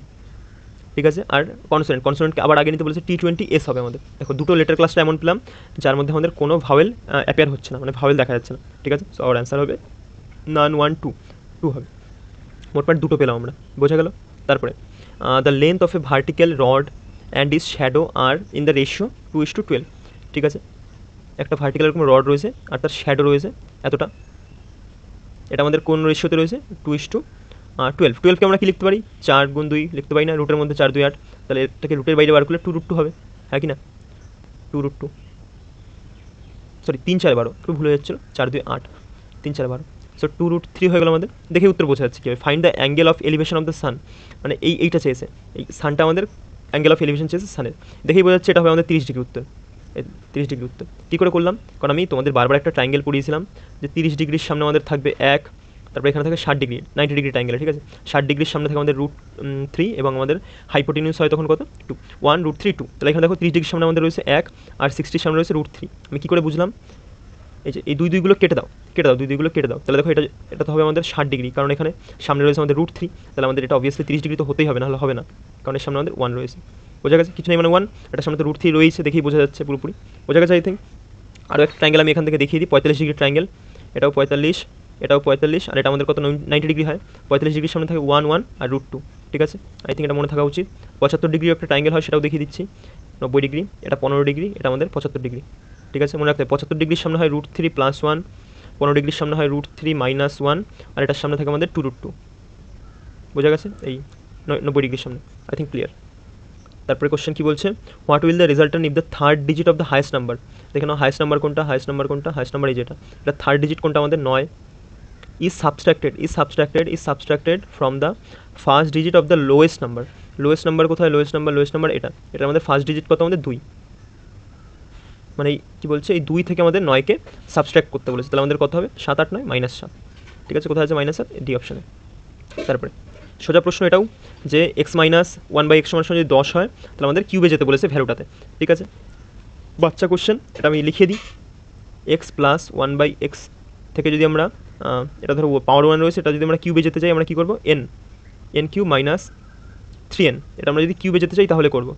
ঠিক আছে। আর কনসোনেন্ট, কনসোনেন্টকে আবার আগে নিতে বলেছে T20S হবে আমাদের। দেখো দুটো লেটার ক্লাসটা এমন পেলাম যার মধ্যে আমাদের কোনো ভাওয়েল অ্যাপিয়ার হচ্ছে না, মানে ভাওয়েল দেখা যাচ্ছে না, ঠিক আছে। সো আওয়ার অ্যান্সার হবে নান 1 2, 2 হবে। মোটমাট দুটো পেলাম আমরা, বোঝা গেল। তারপরে the length of a vertical rod and its shadow are in the ratio 2:12, ঠিক আছে। একটা ভার্টিক্যাল এরকম রড রয়েছে আর তার শ্যাডো রয়েছে এতটা, এটা আমাদের কোন রেশিওতে রয়েছে 2:12। 12কে আমরা কি লিখতে পারি 4 গুণ 2 লিখতে পারি না, রুটের মধ্যে 4 2 8, তাহলে এটাকে রুটের বাইরে বার করলে 2√2 হবে, হ্যাঁ কি না, 2√2, সরি 3 4 12, একটু ভুল হয়ে যাচ্ছিলো, 4 2 8, 3 4 12, সো 2√3 হয়ে গেল আমাদের। দেখে উত্তর বোঝা যাচ্ছে কীভাবে, find the angle of elevation of the sun, মানে এইটা চেয়েছে, এই সানটা আমাদের অ্যাঙ্গেল অফ এলিভেশন চেয়েছে সানের, দেখেই বোঝা যাচ্ছে এটা হবে আমাদের 30 ডিগ্রি উত্তর। 30 ডিগ্রি উত্তর কী করে করলাম, কারণ আমি তোমাদের বারবার একটা ট্রাইঙ্গেল পড়িয়েছিলাম যে 30 ডিগ্রির সামনে আমাদের থাকবে 1, তারপরে এখানে থাকে 60 ডিগ্রি, 90 ডিগ্রি ট্রাইঙ্গেল, ঠিক আছে। 60 ডিগ্রির সামনে থাকে আমাদের √3 এবং আমাদের হাইপোটেনিউস হয় তখন কত 2, 1√3 2, তাহলে এখানে দেখো 30 ডিগ্রির সামনে আমাদের রয়েছে 1 আর 60 সামনে রয়েছে √3। আমি কী করে বুঝলাম, এই যে এই দুইগুলো কেটে দাও, দুইগুলো কেটে দাও, তাহলে দেখো এটা তো হবে আমাদের 60 ডিগ্রি, কারণ এখানে সামনে রয়েছে আমাদের √3, তাহলে আমাদের এটা অবভিয়াসলি 30 ডিগ্রি তো হতেই হবে, নাহলে হবে না, কারণ এর সামনে আমাদের 1 রয়েছে, বোঝা গেছে, কিছু নেই মানে 1, এটার সামনে তো √3 রয়েছে, দেখেই বোঝা যাচ্ছে পুরোপুরি, বোঝা গেছে আই থিঙ্ক। আরও একটা ট্রাইঙ্গেল আমি এখান থেকে দেখিয়ে দিই, 45 ডিগ্রি ট্রাইঙ্গেল, এটাও 45, এটাও 45, আর এটা আমাদের কত 90 ডিগ্রি হয়, 45 ডিগ্রির সামনে থাকে 1 1 আর √2, ঠিক আছে। আই থিঙ্ক এটা মনে থাকা উচিত। 75 ডিগ্রি একটা ট্রাইঙ্গেল হয়, সেটাও দেখিয়ে দিচ্ছি, 90 ডিগ্রি, এটা 15 ডিগ্রি, এটা আমাদের 75 ডিগ্রি, ঠিক আছে। মনে রাখতে 75 ডিগ্রির সামনে হয় √3 + 1, 15 ডিগ্রির সামনে হয় √3 - 1, আর এটার সামনে থাকে আমাদের 2√2, বোঝা গেছে, এই 90 ডিগ্রির সামনে, আই থিঙ্ক ক্লিয়ার। তারপরে কোশ্চেন কি বলছে, what will the resultant if the third digit of the highest number, দেখে নাও হাইয়েস্ট নাম্বার কোনটা, হাইয়েস্ট নাম্বার কোনটা, হাইয়েস্ট নাম্বার এই যেটা, এটা থার্ড ডিজিট কোনটা আমাদের 9, is subtracted from the first digit of the lowest number, lowest number কোথায়, লোয়েস্ট নাম্বার এটা আমাদের ফার্স্ট ডিজিট কত আমাদের 2, মানে কি বলছে এই 2 থেকে আমাদের 9কে সাবস্ট্রাক্ট করতে বলেছে, তাহলে আমাদের কত হবে 7 8 9 -7, ঠিক আছে। কোথায় আছে -7, ডি অপশানে। তারপরে সোজা প্রশ্ন এটাও যে x - 1/x = যদি 10 হয় তাহলে আমাদের কিউবে যেতে বলেছে ভ্যালুটাতে, ঠিক আছে। বাচ্চা কোশ্চেন, এটা আমি লিখিয়ে দিই, x + 1/x থেকে যদি আমরা এটা ধরো পাওয়ার 1 রয়েছে, এটা যদি আমরা কিউবে যেতে চাই আমরা কী করবো, n কিউব - 3n, এটা আমরা যদি কিউবে যেতে চাই তাহলে করব।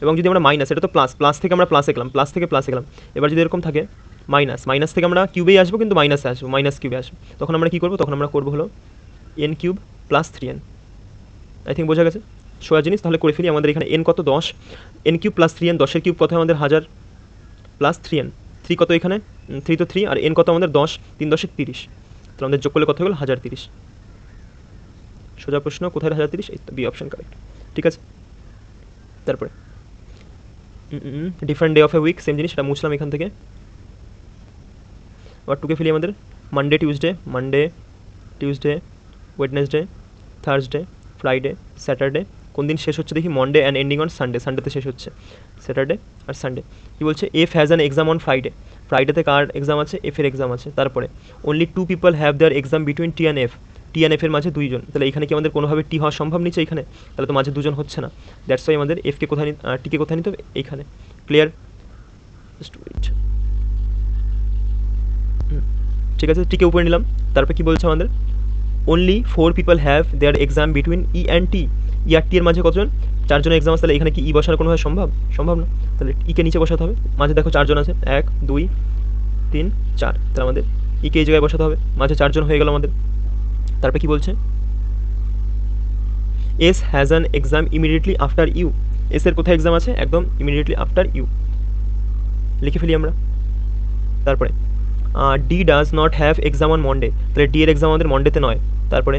এবং যদি আমরা মাইনাস, এটা তো প্লাস থেকে আমরা প্লাসে গেলাম, প্লাস থেকে প্লাসে গেলাম, এবার যদি এরকম থাকে মাইনাস থেকে আমরা কিউবেই আসবো, কিন্তু মাইনাসে আসবো, মাইনাস কিউবে আসবো, তখন আমরা কী করবো, তখন আমরা করবো হলো n cube + 3n, I think বোঝা গেছে, সোজা জিনিস। তাহলে করে ফেলি, আমাদের এখানে n কত 10, n কিউব + 3n, 10-এর কিউব কত আমাদের 1000 + 3n, 3 কত এখানে 3 তো 3, আর n কত আমাদের 10, 3 10 30, তাহলে আমাদের যোগ করলে কত হলো 1030, সোজা প্রশ্ন, কোথায় 1030, এই তো বি অপশন কারেক্ট, ঠিক আছে। তারপরে different day of a week, same জিনিস, এটা মুছলাম এখান থেকে, আবার টুকে ফেলি আমাদের Monday Tuesday Wednesday Thursday Friday Saturday, কোন দিন শেষ হচ্ছে দেখি, Monday and ending on Sunday, সানডেতে শেষ হচ্ছে, স্যাটারডে আর সানডে। কী বলছে, F has an exam on ফ্রাইডেতে কার এক্সাম আছে, এফের এক্সাম আছে। তারপরে only 2 people have their exam between T and এফের মাঝে 2 জন, তাহলে এখানে কি আমাদের কোনোভাবে টি হওয়া সম্ভব নিচ্ছে এখানে, তাহলে তো মাঝে 2 জন হচ্ছে না, দ্যাটস ওয়াই আমাদের এফকে কোথায় টিকে কোথায় নিতে হবে, এইখানে, ক্লিয়ার, জাস্ট ওয়েট, ঠিক আছে, টিকে উপরে নিলাম। তারপরে কি বলছে আমাদের, only 4 people have their exam between E and T, E আর টি এর মাঝে কতজন, 4 জনের এক্সাম আছে, তাহলে এখানে কি ই বসানো কোনোভাবে সম্ভব না, তাহলে ইকে নিচে বসাতে হবে, মাঝে দেখো 4 জন আছে, 1 2 3 4, তাহলে আমাদের ইকে এই জায়গায় বসাতে হবে, মাঝে 4 জন হয়ে গেল আমাদের। তারপরে কি বলছে, S has an exam immediately after U, S এর কোথায় এক্সাম আছে, একদম ইমিডিয়েটলি আফটার ইউ, লিখে ফেলি আমরা। তারপরে D does not have exam on Monday, তাহলে ডি এর এক্সাম আমাদের মন্ডেতে নয়। তারপরে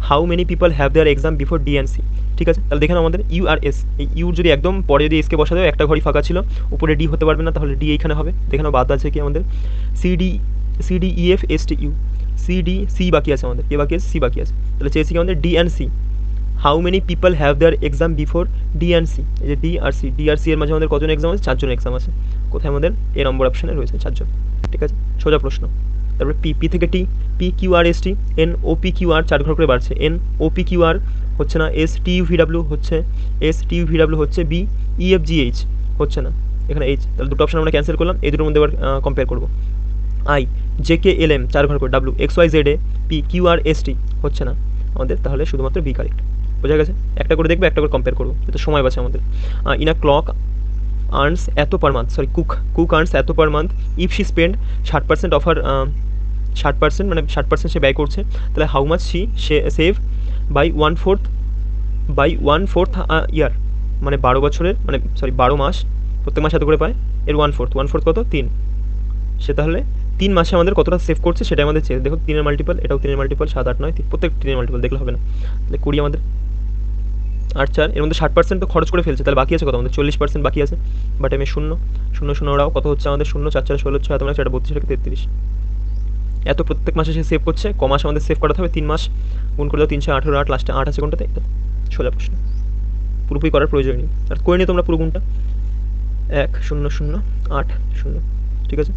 how many people have their exam before D and C, ঠিক আছে, তাহলে দেখেন আমাদের ইউ আর এস, এই ইউর যদি একদম পরে যদি এসকে বসা দেয়, একটা ঘড়ি ফাঁকা ছিল, উপরে ডি হতে পারবে না, তাহলে ডি এইখানে হবে, দেখেন বাদ আছে কি আমাদের CD EF S T U, C D, C বাকি আছে আমাদের, কে বাকি আছে, সি বাকি আছে, তাহলে চেয়েছি কি আমাদের D and C. How many people have their exam before D and C, এই যে ডি আর সি, ডি আর সি এর মাঝে আমাদের কজন এক্সাম আছে, 4 জন এক্সাম আছে, কোথায় আমাদের এ নম্বর অপশানে রয়েছে 4 জন, ঠিক আছে, সোজা প্রশ্ন। তারপরে পি, পি থেকে T, P Q R S T, N O P Q R 4 ঘর করে বাড়ছে, N O P Q R হচ্ছে না, S T U V W হচ্ছে, S T U V W হচ্ছে, B E F G H হচ্ছে না, এখানে এইচ, তাহলে দুটো অপশন আমরা ক্যান্সেল করলাম, এই দুটোর মধ্যে এবার কম্পেয়ার করবো। I J K L M 4 ঘর করে, W X Y Z A, P Q R S T হচ্ছে না আমাদের, তাহলে শুধুমাত্র বি কারেক্ট। বোঝা গেছে, একটা করে দেখবে, একটা করে কম্পেয়ার করবো, এটা সময় বাঁচে আমাদের। ইন আ ক্লক আর্নস এত per month, sorry cook earns এত per month if she spend 60% of her, 60% মানে 60% সে ব্যয় করছে, তাহলে হাউ মাচ সে সেভ বাই 1/4 ইয়ার, মানে 12 বছরের, মানে সরি 12 মাস, প্রত্যেক মাসে এত করে পায়, এর 1/4 কত 3, সে তাহলে 3 মাসে আমাদের কতটা সেভ করছে সেটা আমাদের চেয়ে, দেখো 3 এর মাল্টিপল, এটাও 3 এর মাল্টিপল, 7 8 9, প্রত্যেক 3 এর মাল্টিপল দেখলে হবে না, তাহলে 20 আমাদের 8 4, এর মধ্যে 60% তো খরচ করে ফেলছে, তাহলে বাকি আছে কত আমাদের, 40% বাকি আছে, বাট আমি 0 0 0 ওরাও কত হচ্ছে আমাদের, 0 4 4 16 6 তোমরা 4 32 33, এত প্রত্যেক মাসে সে সেভ করছে, ক মাস আমাদের সেভ করাতে হবে, 3 মাস, গুণ করে দাও 3 6 18 8, লাস্টে 8 আছে কোনটাতে, সোজা প্রশ্ন, পুরোপুরি করার প্রয়োজন নেই, আর করে নিও তোমরা পুরো গুণটা, 1 0 0 8 0, ঠিক আছে।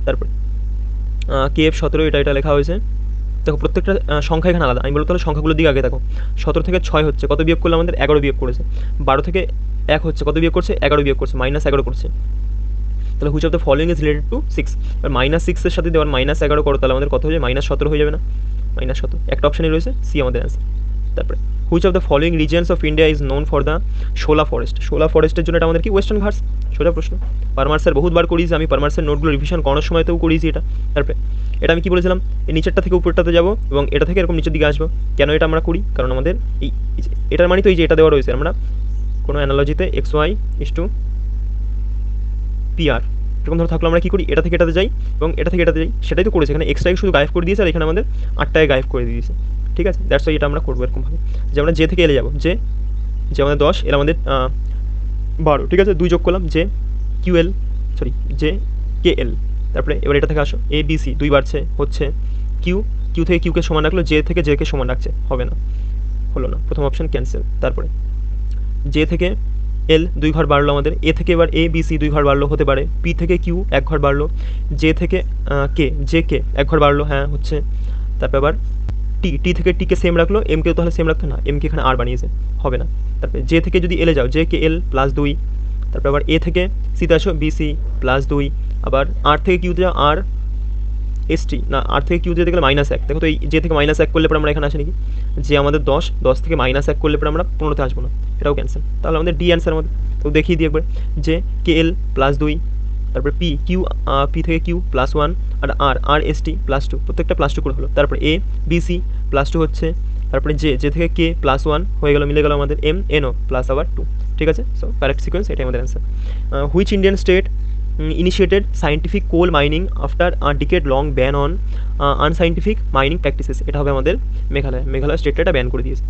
তারপরে কে এফ 17, এটা লেখা হয়েছে, দেখো প্রত্যেকটা সংখ্যা এখানে আলাদা, আমি বলতে তাহলে সংখ্যাগুলোর দিকে আগে দেখো, 17 থেকে 6 হচ্ছে, কত বিয়োগ করলে আমাদের 11 বিয়োগ করেছে, 12 থেকে 1 হচ্ছে, কত বিয়োগ করছে, 11 বিয়োগ করছে, -11 করছে, তাহলে which of the following is related to 6, আর -6 এর সাথে দেওয়ার -11 করো, তাহলে আমাদের কত হয়ে যায়, -17 হয়ে যাবে না, -17, একটা অপশানই রয়েছে, সি আমাদের অ্যান্সার। তারপরে which of the following regions of India is known for the shola forest, shola ফরেস্টের জন্য এটা আমাদের কি, ওয়েস্টার্ন ঘাটস, সোজা প্রশ্ন, পারমার্সের বহুতবার করিয়েছি আমি, পারমার্সের নোটগুলো রিভিশন করানোর সময়তেও করিয়েছি এটা। তারপরে এটা আমি কি বলেছিলাম, এই নিচেরটা থেকে উপরটাতে যাবো এবং এটা থেকে এরকম নিচের দিকে আসবো, কেন এটা আমরা করি, কারণ আমাদের এই এটার মানে তো এই যে এটা দেওয়া রয়েছে, আমরা কোনো অ্যানালজিতে x Y is to P R এরকম ধরো থাকলো, আমরা কী করি, এটা থেকে এটাতে যাই এবং এটা থেকে এটাতে যাই, সেটাই তো করেছে, এখানে এক্সটাকে শুধু গায়েব করে দিয়েছে, আর এখানে আমাদের 8টায় গায়েব করে দিয়েছে, ঠিক আছে, দ্যাটস ওয়াই এটা আমরা করবো এরকমভাবে, যে আমরা জে থেকে এলে যাবো, যে আমাদের 10, এর আমাদের 12, ঠিক আছে, 2 যোগ করলাম, J Q L, sorry J K L, তারপরে এবার এটা থেকে আসো, এ বি সি 2 বাড়ছে, হচ্ছে কিউ থেকে কিউকে সমান রাখলো, জে থেকে জে কে সমান রাখছে, হবে না, হলো না, প্রথম অপশান ক্যান্সেল। তারপরে জে থেকে এল 2 ঘর বাড়লো আমাদের, এ থেকে এবার এ বি সি 2 ঘর বাড়লো, হতে পারে, পি থেকে কিউ 1 ঘর বাড়লো, জে থেকে জে কে 1 ঘর বাড়লো, হ্যাঁ হচ্ছে, তারপর আবার টি থেকে টিকে সেম রাখলো, এম কেও তাহলে সেম রাখতো না, এম কে এখানে আর বানিয়েছে, হবে না। তারপরে জে থেকে যদি এলে যাও, জে কে এল +2, তারপর আবার এ থেকে সিতে আসো, বি সি +2, আবার আর থেকে কিউতে যাও, আর এস টি, না আর থেকে কিউ যেতে গেলে -1, দেখো তো এই জে থেকে -1 করলে পরে আমরা এখানে আসি নাকি, যে আমাদের 10 থেকে -1 করলে পরে আমরা 15তে আসবো না, এটাও ক্যান্সেল, তাহলে আমাদের ডি অ্যান্সার আমাদের, তো দেখিয়ে দিই একবার, যে কে এল +2, তারপরে পি থেকে কিউ +1, আর আর এস টি +2, প্রত্যেকটা +2 করে হলো, তারপরে এ বি সি +2 হচ্ছে, তারপরে জে থেকে কে +1 হয়ে গেল, মিলে গেল আমাদের এম এন ও প্লাস আবার 2, ঠিক আছে, সো কারেক্ট সিকোয়েন্স, এটাই আমাদের answer. Which Indian state initiated scientific coal mining after a decade-long ban on unscientific mining practices, এটা হবে আমাদের মেঘালয় স্টেটটা এটা ব্যান করে দিয়েছে।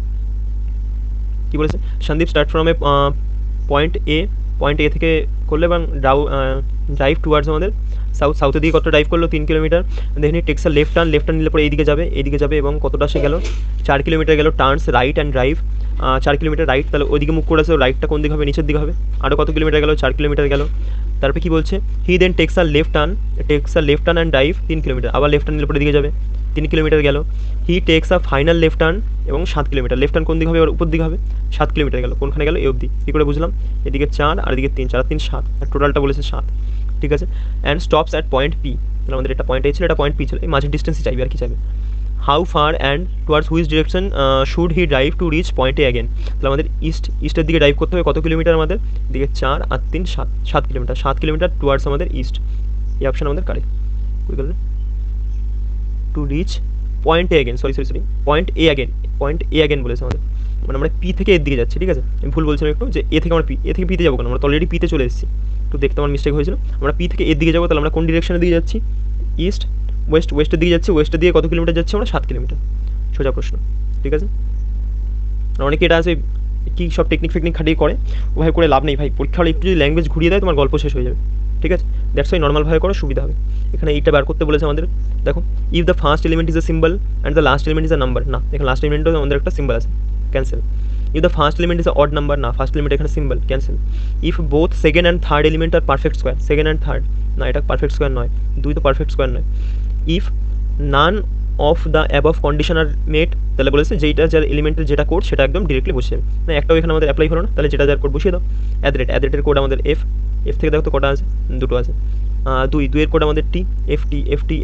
কী বলেছে, Sandeep start from a point A থেকে করলে এবং ড্রাইভ টুয়ার্ডস আমাদের সাউথের দিকে কতটা ড্রাইভ করলো, 3 kilometre, then takes a left turn নিলে পরে এইদিকে যাবে এবং কতটা সে গেল, 4 কিলোমিটার গেল, turns right and drive 4 kilometre right, তাহলে ওইদিকে মুখ করে আসে, রাইটটা কোন দিকে হবে, নিচের দিকে হবে, আরও কত কিলোমিটার গেল, 4 কিলোমিটার গেল, তারপরে কী বলছে, he then takes a left turn and drive 3 kilometre, আবার লেফট টার্ন নিলে পরে দিকে যাবে, 3 কিলোমিটার গেল, he takes a final left turn এবং 7 কিলোমিটার, লেফট টার্ন কোন দিকে হবে, এবার উপর দিকে হবে, 7 কিলোমিটার গেল, কোনখানে গেল, এ অবধি, কী করে বুঝলাম, এদিকে 4 আর এদিকে 3, 4 3 7, আর টোটালটা বলেছে 7, ঠিক আছে, and stops at point P, তাহলে আমাদের এটা পয়েন্ট এ ছিল, এটা পয়েন্ট পি ছিল, এই মাঝের ডিস্টেন্সই চাইবে, আর কি চাইবে, how far and towards which direction should he drive to reach point A again, তাহলে আমাদের ইস্টের দিকে ড্রাইভ করতে হবে, কত কিলোমিটার আমাদের, দিকে 4 আর 3 7 কিলোমিটার, 7 কিলোমিটার টুয়ার্ডস আমাদের ইস্ট, এই অপশান আমাদের কারেক্ট, বুঝতে পারলেন, to reach point A again, sorry point A again বলেছে আমাদের, মানে আমরা পি থেকে এর দিকে যাচ্ছি, ঠিক আছে, আমি ভুল বলছিলাম একটু, যে এ থেকে আমরা এ থেকে পিতে যাবো কেন, আমরা তো অলরেডি পিতে চলে এসেছি, একটু দেখতে আমার মিস্টেক হয়েছিল, আমরা পি থেকে এর দিকে যাবো, তাহলে আমরা কোন ডিরেকশনের দিকে যাচ্ছি, ইস্ট ওয়েস্টের দিকে যাচ্ছি, ওয়েস্টের দিকে কত কিলোমিটার যাচ্ছি আমরা, 7 কিলোমিটার, সোজা প্রশ্ন, ঠিক আছে। অনেকে এটা আছে কি সব টেকনিক খাটিয়ে করে, ওভাবে করে লাভ নেই ভাই, পরীক্ষা হলে একটু যদি ল্যাঙ্গুয়েজ ঘুরিয়ে দেয় তোমার গল্প শেষ হয়ে যাবে, ঠিক আছে, দ্যাটস ওয়াই নর্মালভাবে করো, সুবিধা হবে। এখানে এইটা বার করতে বলেছে আমাদের, দেখো if the first element is a symbol and the last element is a number, না এখানে লাস্ট এলিমেন্টও আমাদের একটা সিম্বল আছে, cancel. If the first element is A odd number, না ফার্স্ট এলিমেন্ট এখানে symbol, cancel. If both second and third element are perfect square, second and third, না এটা পারফেক্ট স্কোয়ার নয়, দুই তো পারফেক্ট স্কোয়ার নয়। If none of the above condition আর মেট, তাহলে বলেছে যেইটা যার এলিমেন্টের যেটা কোড সেটা একদম ডিরেক্টলি বসে যাবে, না একটাও এখানে আমাদের অ্যাপ্লাই হলো না, তাহলে যেটা যার কোড বসিয়ে দাও। অ্যাডরেটের কোড আমাদের এফ, এফ থেকে দেখো তো কটা আছে, দুটো আছে। দুইয়ের কোড আমাদের টি, এফ টি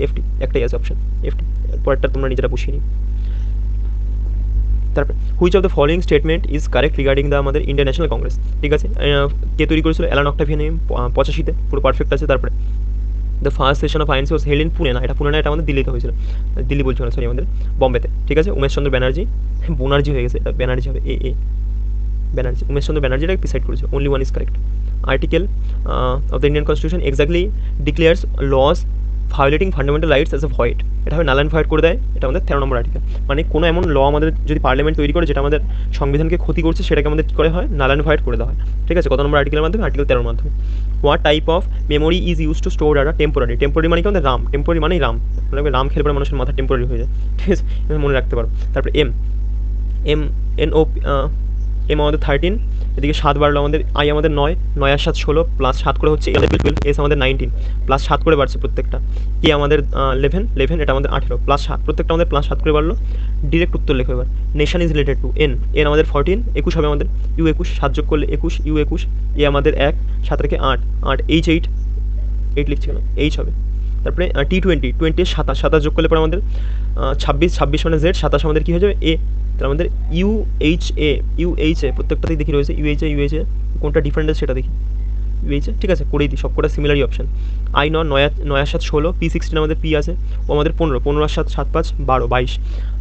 একটাই আছে অপশন এফ টি, পরেরটা তোমরা নিজেরা বসিয়ে নিও। তারপরে which of the following statement is correct regarding the আমাদের ইন্ডিয়ান ন্যাশনাল কংগ্রেস, ঠিক আছে, কে তৈরি করেছিল, অ্যালান অক্টাভিয়ান 85-তে, পুরো পারফেক্ট আছে। তারপরে the first session of INC was held in Pune, না এটা পুনে না, এটা আমাদের দিল্লিতে হয়েছিল, দিল্লি বলছিল না সরি আমাদের বম্বেতে, ঠিক আছে। উমেশচন্দ্র ব্যানার্জি, বোনার্জি হয়ে গেছে, এটা ব্যানার্জি হবে, এ ব্যানার্জি, উমেশচন্দ্র ব্যানার্জি এটাকে প্রিসাইড করেছিল, only one is correct. Article of the Indian constitution exactly declares laws violating fundamental rights as a void, এটা হবে নাল অ্যান্ড ভয়েড করে দেয়, এটা আমাদের 13 নম্বর আর্টিকেল। মানে কোনো এমন ল আমাদের যদি পার্লামেন্ট তৈরি করে যেটা আমাদের সংবিধানকে ক্ষতি করছে সেটাকে আমাদের কী করে হয়, নাল অ্যান্ড ভয়েড করে দেওয়া হয়, ঠিক আছে। কত নম্বর আর্টিকেলের মাধ্যমে, আর্টিকেল 13 মাধ্যমে। What type of memory is use to store data temporary, temporary মানে কি আমাদের রাম, টেম্পোরারি মানেই রাম, মানে রাম খেলে পরে মানুষের মাথা টেম্পোরারি হয়ে যায়, ঠিক আছে, মনে রাখতে পারো। তারপরে M M N O M আমাদের 13, এদিকে 7 বাড়লো আমাদের, আই আমাদের 9, 9 আর 7 16 প্লাস 7 করে হচ্ছে 12, এস আমাদের 19 প্লাস 7 করে বাড়ছে প্রত্যেকটা, এ আমাদের 11 এটা আমাদের 18 প্লাস 7, প্রত্যেকটা আমাদের প্লাস 7 করে বাড়লো। ডিরেক্ট উত্তর লেখো এবার, nation is related to N, N আমাদের 14, 21 হবে আমাদের, ইউ 21, 7 যোগ করলে 21, ইউ 21, এ আমাদের 1, 7 রেখে 8, এইচ 8 লিখছি কেন, এইচ হবে। তারপরে T20, 20 27 যোগ করলে পরে আমাদের 26 মানে জেড, 27 আমাদের কী হয়ে যাবে, এ। তাহলে আমাদের ইউএইচএ প্রত্যেকটাতেই দেখি রয়েছে, ইউএইচএ কোনটা ডিফারেন্ট আছে সেটা দেখি, ইউএইচএ ঠিক আছে, করেই দিই, সবকটা সিমিলারই অপশন। আই 9 আর 7 16, P16 আমাদের পি আছে, ও আমাদের 15 আর 7 7 5 12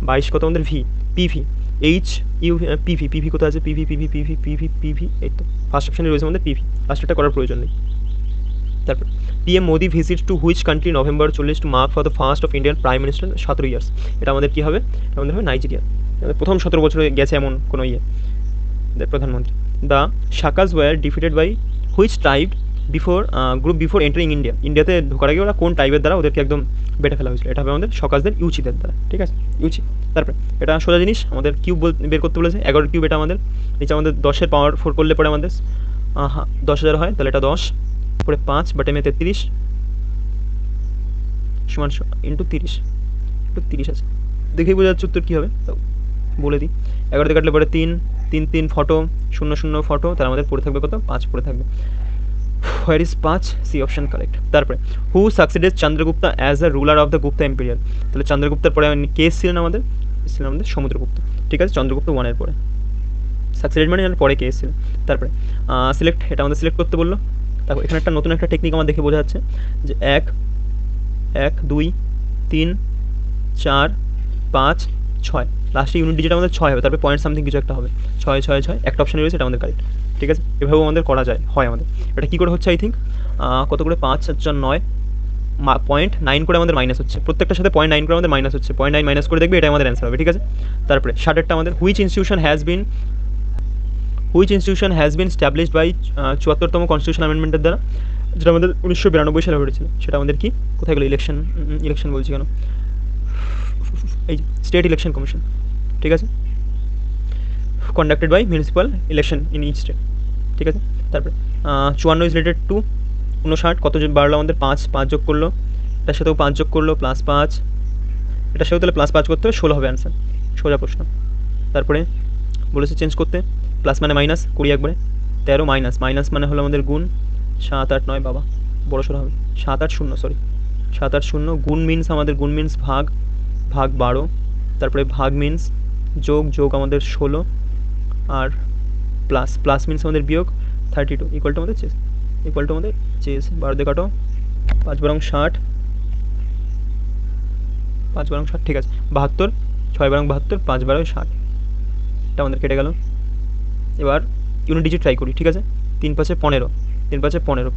22 কত আমাদের V, PV, H U PV কোথায় আছে, পিভি, এই তো ফার্স্ট অপশানে রয়েছে আমাদের পিভি, লাস্টটা করার প্রয়োজন নেই। তারপর PM Modi visit to which country November 40 to mark for the first of Indian prime minister 17 years, এটা আমাদের কী হবে, আমাদের হবে নাইজেরিয়া, প্রথম 17 বছরে গেছে এমন কোনো প্রধানমন্ত্রী। The Shakas were defeated by which tribe group before entering India, ইন্ডিয়াতে ঢোকার আগে ওরা কোন ট্রাইবের দ্বারা ওদেরকে একদম বেটে ফেলা হয়েছিল, এটা হবে আমাদের শকাসদের ইউচিদের দ্বারা, ঠিক আছে, ইউচি। তারপরে এটা সোজা জিনিস, আমাদের কিউব বের করতে বলেছে, 11 কিউব, এটা আমাদের নিচে আমাদের 10-এর পাওয়ার 4 করলে পরে আমাদের 10,000 হয়, তাহলে এটা 10 পরে 5 বাটে 33 সমান ইন্টু 30 আছে, দেখেই বোঝা যাচ্ছে উত্তর কী হবে, তো বলে দিই। 11 কাটলে পরে 3 ফটো 0 ফটো, তার আমাদের পড়ে থাকবে কত, 5 পড়ে থাকবে। Where is 5, C option correct. তারপরে who succeeded Chandragupta as a ruler of the Gupta imperial, তাহলে চন্দ্রগুপ্তার পরে কে ছিলেন আমাদের, সমুদ্রগুপ্ত, ঠিক আছে, চন্দ্রগুপ্ত 1-এর পরে, সাকসিডেড মানে পরে কে এসেছিলেন। তারপরে সিলেক্ট, এটা আমাদের সিলেক্ট করতে বললো। তারপর এখানে একটা নতুন একটা টেকনিক আমার দেখে বোঝা যাচ্ছে যে 1 2 3 4 5 6, লাস্টে ইউনিট ডিজিট আমাদের 6 হবে, তারপরে পয়েন্ট সামথিং কিছু একটা হবে, 6 একটা অপশানে রয়েছে, এটা আমাদের কারেক্ট, ঠিক আছে, এভাবেও আমাদের করা যায়, হয় আমাদের। এটা কী করে হচ্ছে, আই থিঙ্ক কত করে 5 আর 4 9, 0.9 করে আমাদের মাইনাস হচ্ছে, প্রত্যেকটার সাথে 0.9 করে আমাদের মাইনাস হচ্ছে, 0.9 মাইনাস করে দেখবে, এটা আমাদের অ্যান্সার হবে, ঠিক আছে। তারপরে 60টা আমাদের which institution has been established by 74তম কনস্টিটিউশন অ্যামেন্ডমেন্টের দ্বারা, যেটা আমাদের 1992 সালে হয়েছিল, সেটা আমাদের কি, কোথায় গেলো, ইলেকশন বলছি কেন, এই স্টেট ইলেকশন কমিশন, ঠিক আছে, conducted by municipal election in each state, ঠিক আছে। তারপরে 54 ইজ রিলেটেড টু 59, কত বাড়লো আমাদের 5 যোগ করলো, এটার সাথেও 5 যোগ করলো প্লাস 5, এটার সাথেও তাহলে প্লাস 5 করতে হবে, 16 হবে অ্যান্সার, সোজা প্রশ্ন। তারপরে বলেছে চেঞ্জ করতে, প্লাস মানে মাইনাস, 20 একবারে, 13 মাইনাস মানে হলো আমাদের গুণ, 7 8 9 বাবা বড় সড়ো হবে, 7 8 0 সরি 7 8 0, গুণ মিনস আমাদের ভাগ 12, তারপরে ভাগ মিনস যোগ আমাদের 16, আর প্লাস মিনস আমাদের বিয়োগ 32, ইকুয়াল টু আমাদের চেস, 12 দিয়ে কাটো, 5 বারং 60, 5 বারং 60, ঠিক আছে, 72, 6 বারং 72, 5 বারং 60, এটা আমাদের কেটে গেল। এবার ইউনিট ডিজিট ট্রাই করি, ঠিক আছে, 3 5 15,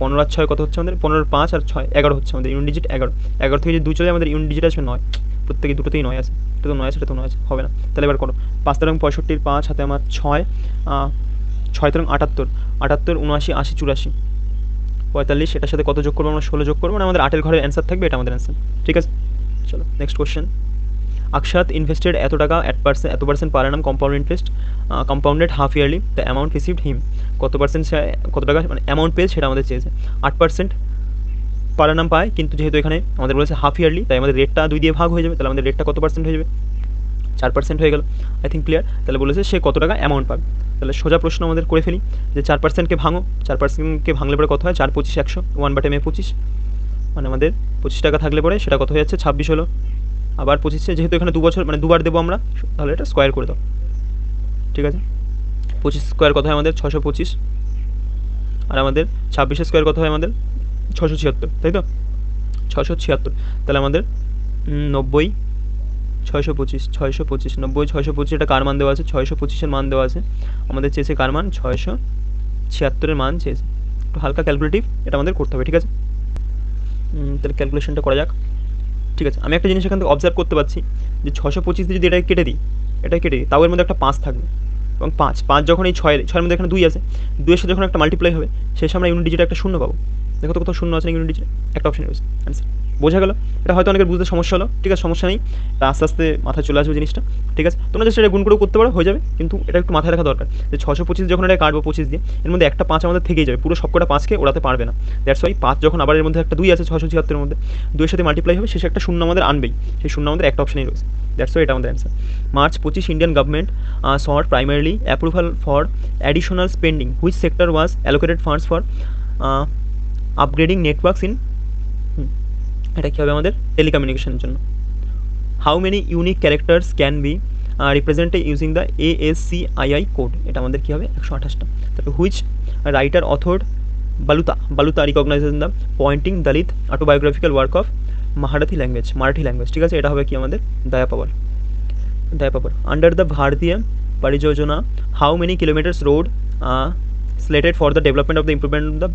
15 আর 6 কত হচ্ছে আমাদের, 15 5 আর 6 11 হচ্ছে আমাদের ইউনিট ডিজিট, 11 থেকে যদি 2 চলে আমাদের ইউনিট ডিজিট আসবে 9, প্রত্যেকে দুটোতেই 9 আছে, এটা তো 9 আছে, এটা তো 9 আছে, হবে না, তাহলে এবার করো, 5 তেরং 65, 5 হাতে আমার 6 তেরং 78, 79 80 84, 45, এটার সাথে কত যোগ করবো আমরা? 16 যোগ করবো, মানে আমাদের 8-এর ঘরের অ্যান্সার থাকবে, এটা আমাদের অ্যান্সার। ঠিক আছে, চলো নেক্সট কোশ্চেন। Akshat invested এত টাকা এত percent per annum compound interest compounded half yearly, the amount received him. কত পার্সেন্ট কত টাকা মানে অ্যামাউন্ট পেয়েছে সেটা আমাদের চেয়েছে। 8% পার annum পায়, কিন্তু যেহেতু এখানে আমাদের বলেছে হাফ ইয়ারলি, তাই আমাদের রেটটা 2 দিয়ে ভাগ হয়ে যাবে, তাহলে আমাদের রেটটা কত পার্সেন্ট হয়ে যাবে? 4% হয়ে গেল। I think clear. তাহলে বলেছে সে কত টাকা অ্যামাউন্ট পাবে। তাহলে সোজা প্রশ্ন আমাদের করে ফেলি যে 4%কে ভাঙো, 4%কে ভাঙলে পরে কত হয়? 4 25 100, 1/25, মানে আমাদের 25 টাকা থাকলে পরে সেটা কত হয়ে যাচ্ছে? 26 হলো। আবার 25-এ যেহেতু এখানে 2 বছর মানে 2বার দেবো আমরা, তাহলে এটা স্কোয়ার করে দাও। ঠিক আছে, 25 স্কোয়ার কত হয় আমাদের? 625। আর আমাদের 26 স্কোয়ার কত হয় আমাদের? 676, তাই তো? 676। তাহলে আমাদের 90 625 625 90 625, এটা কার মান দেওয়া আছে? 625-এর মান দেওয়া আছে। আমাদের চেয়েছে কার মান? 676-এর মান চেয়েছে। একটু হালকা ক্যালকুলেটিভ এটা আমাদের করতে হবে। ঠিক আছে, তাহলে ক্যালকুলেশনটা করা যাক। ঠিক আছে, আমি একটা জিনিস এখান থেকে অবজার্ভ করতে পারছি যে 625 দিয়ে যদি এটাকে কেটে দিই, তাও এর মধ্যে একটা 5 থাকবে, এবং 5 যখন এই 6-এর মধ্যে এখানে 2 আছে, 2-এর সাথে যখন একটা মাল্টিপ্লাই হবে, শেষে আমরা ইউনিট ডিজিটে একটা শূন্য পাবো। দেখো তো কোথাও শূন্য আছে না ইউনিট ডিজিটে? একটা অপশন রয়েছে, অ্যান্সার। বোঝা গেল? এটা হয়তো অনেকের বুঝতে সমস্যা হলো, ঠিক আছে, সমস্যা নেই, এটা আস্তে আস্তে মাথায় চলে আসবে জিনিসটা। ঠিক আছে, তোমরা জাস্ট এটা গুণ করেও করতে পারো, হয়ে যাবে, কিন্তু এটা একটু মাথায় রাখা দরকার যে 625 যখন এটা কাটবো 25 দিয়ে, এর মধ্যে একটা 5 আমাদের থেকেই যাবে, পুরো সবকটা 5কে ওড়াতে পারবে না। দ্যাটস ওয়াই 5 যখন আবার এর মধ্যে একটা 2 আছে 676-এর মধ্যে, 2-এর সাথে মাল্টিপ্লাই হবে, শেষে একটা শূন্য আমাদের আনবেই, সেই শূন্য আমাদের একটা অপশনেই রয়েছে। দ্যাটস ওয়াই এটা আমাদের answer. March 25, Indian government sought primarily approval for additional spending. Which sector was allocated funds for upgrading networks in এটা কী হবে আমাদের? টেলিকমিউনিকেশনের জন্য। How many unique characters can be represented using the ASCII code? এটা আমাদের কী হবে? 128টা। তারপরে which writer author Baluta recognises the pointing Dalit autobiographical work of Marathi language. ঠিক আছে, এটা হবে কি আমাদের? দয়া পাওয়ার। Under the Bharatiya Pariyojana, how many kilometres road slated for the development of the improvement of the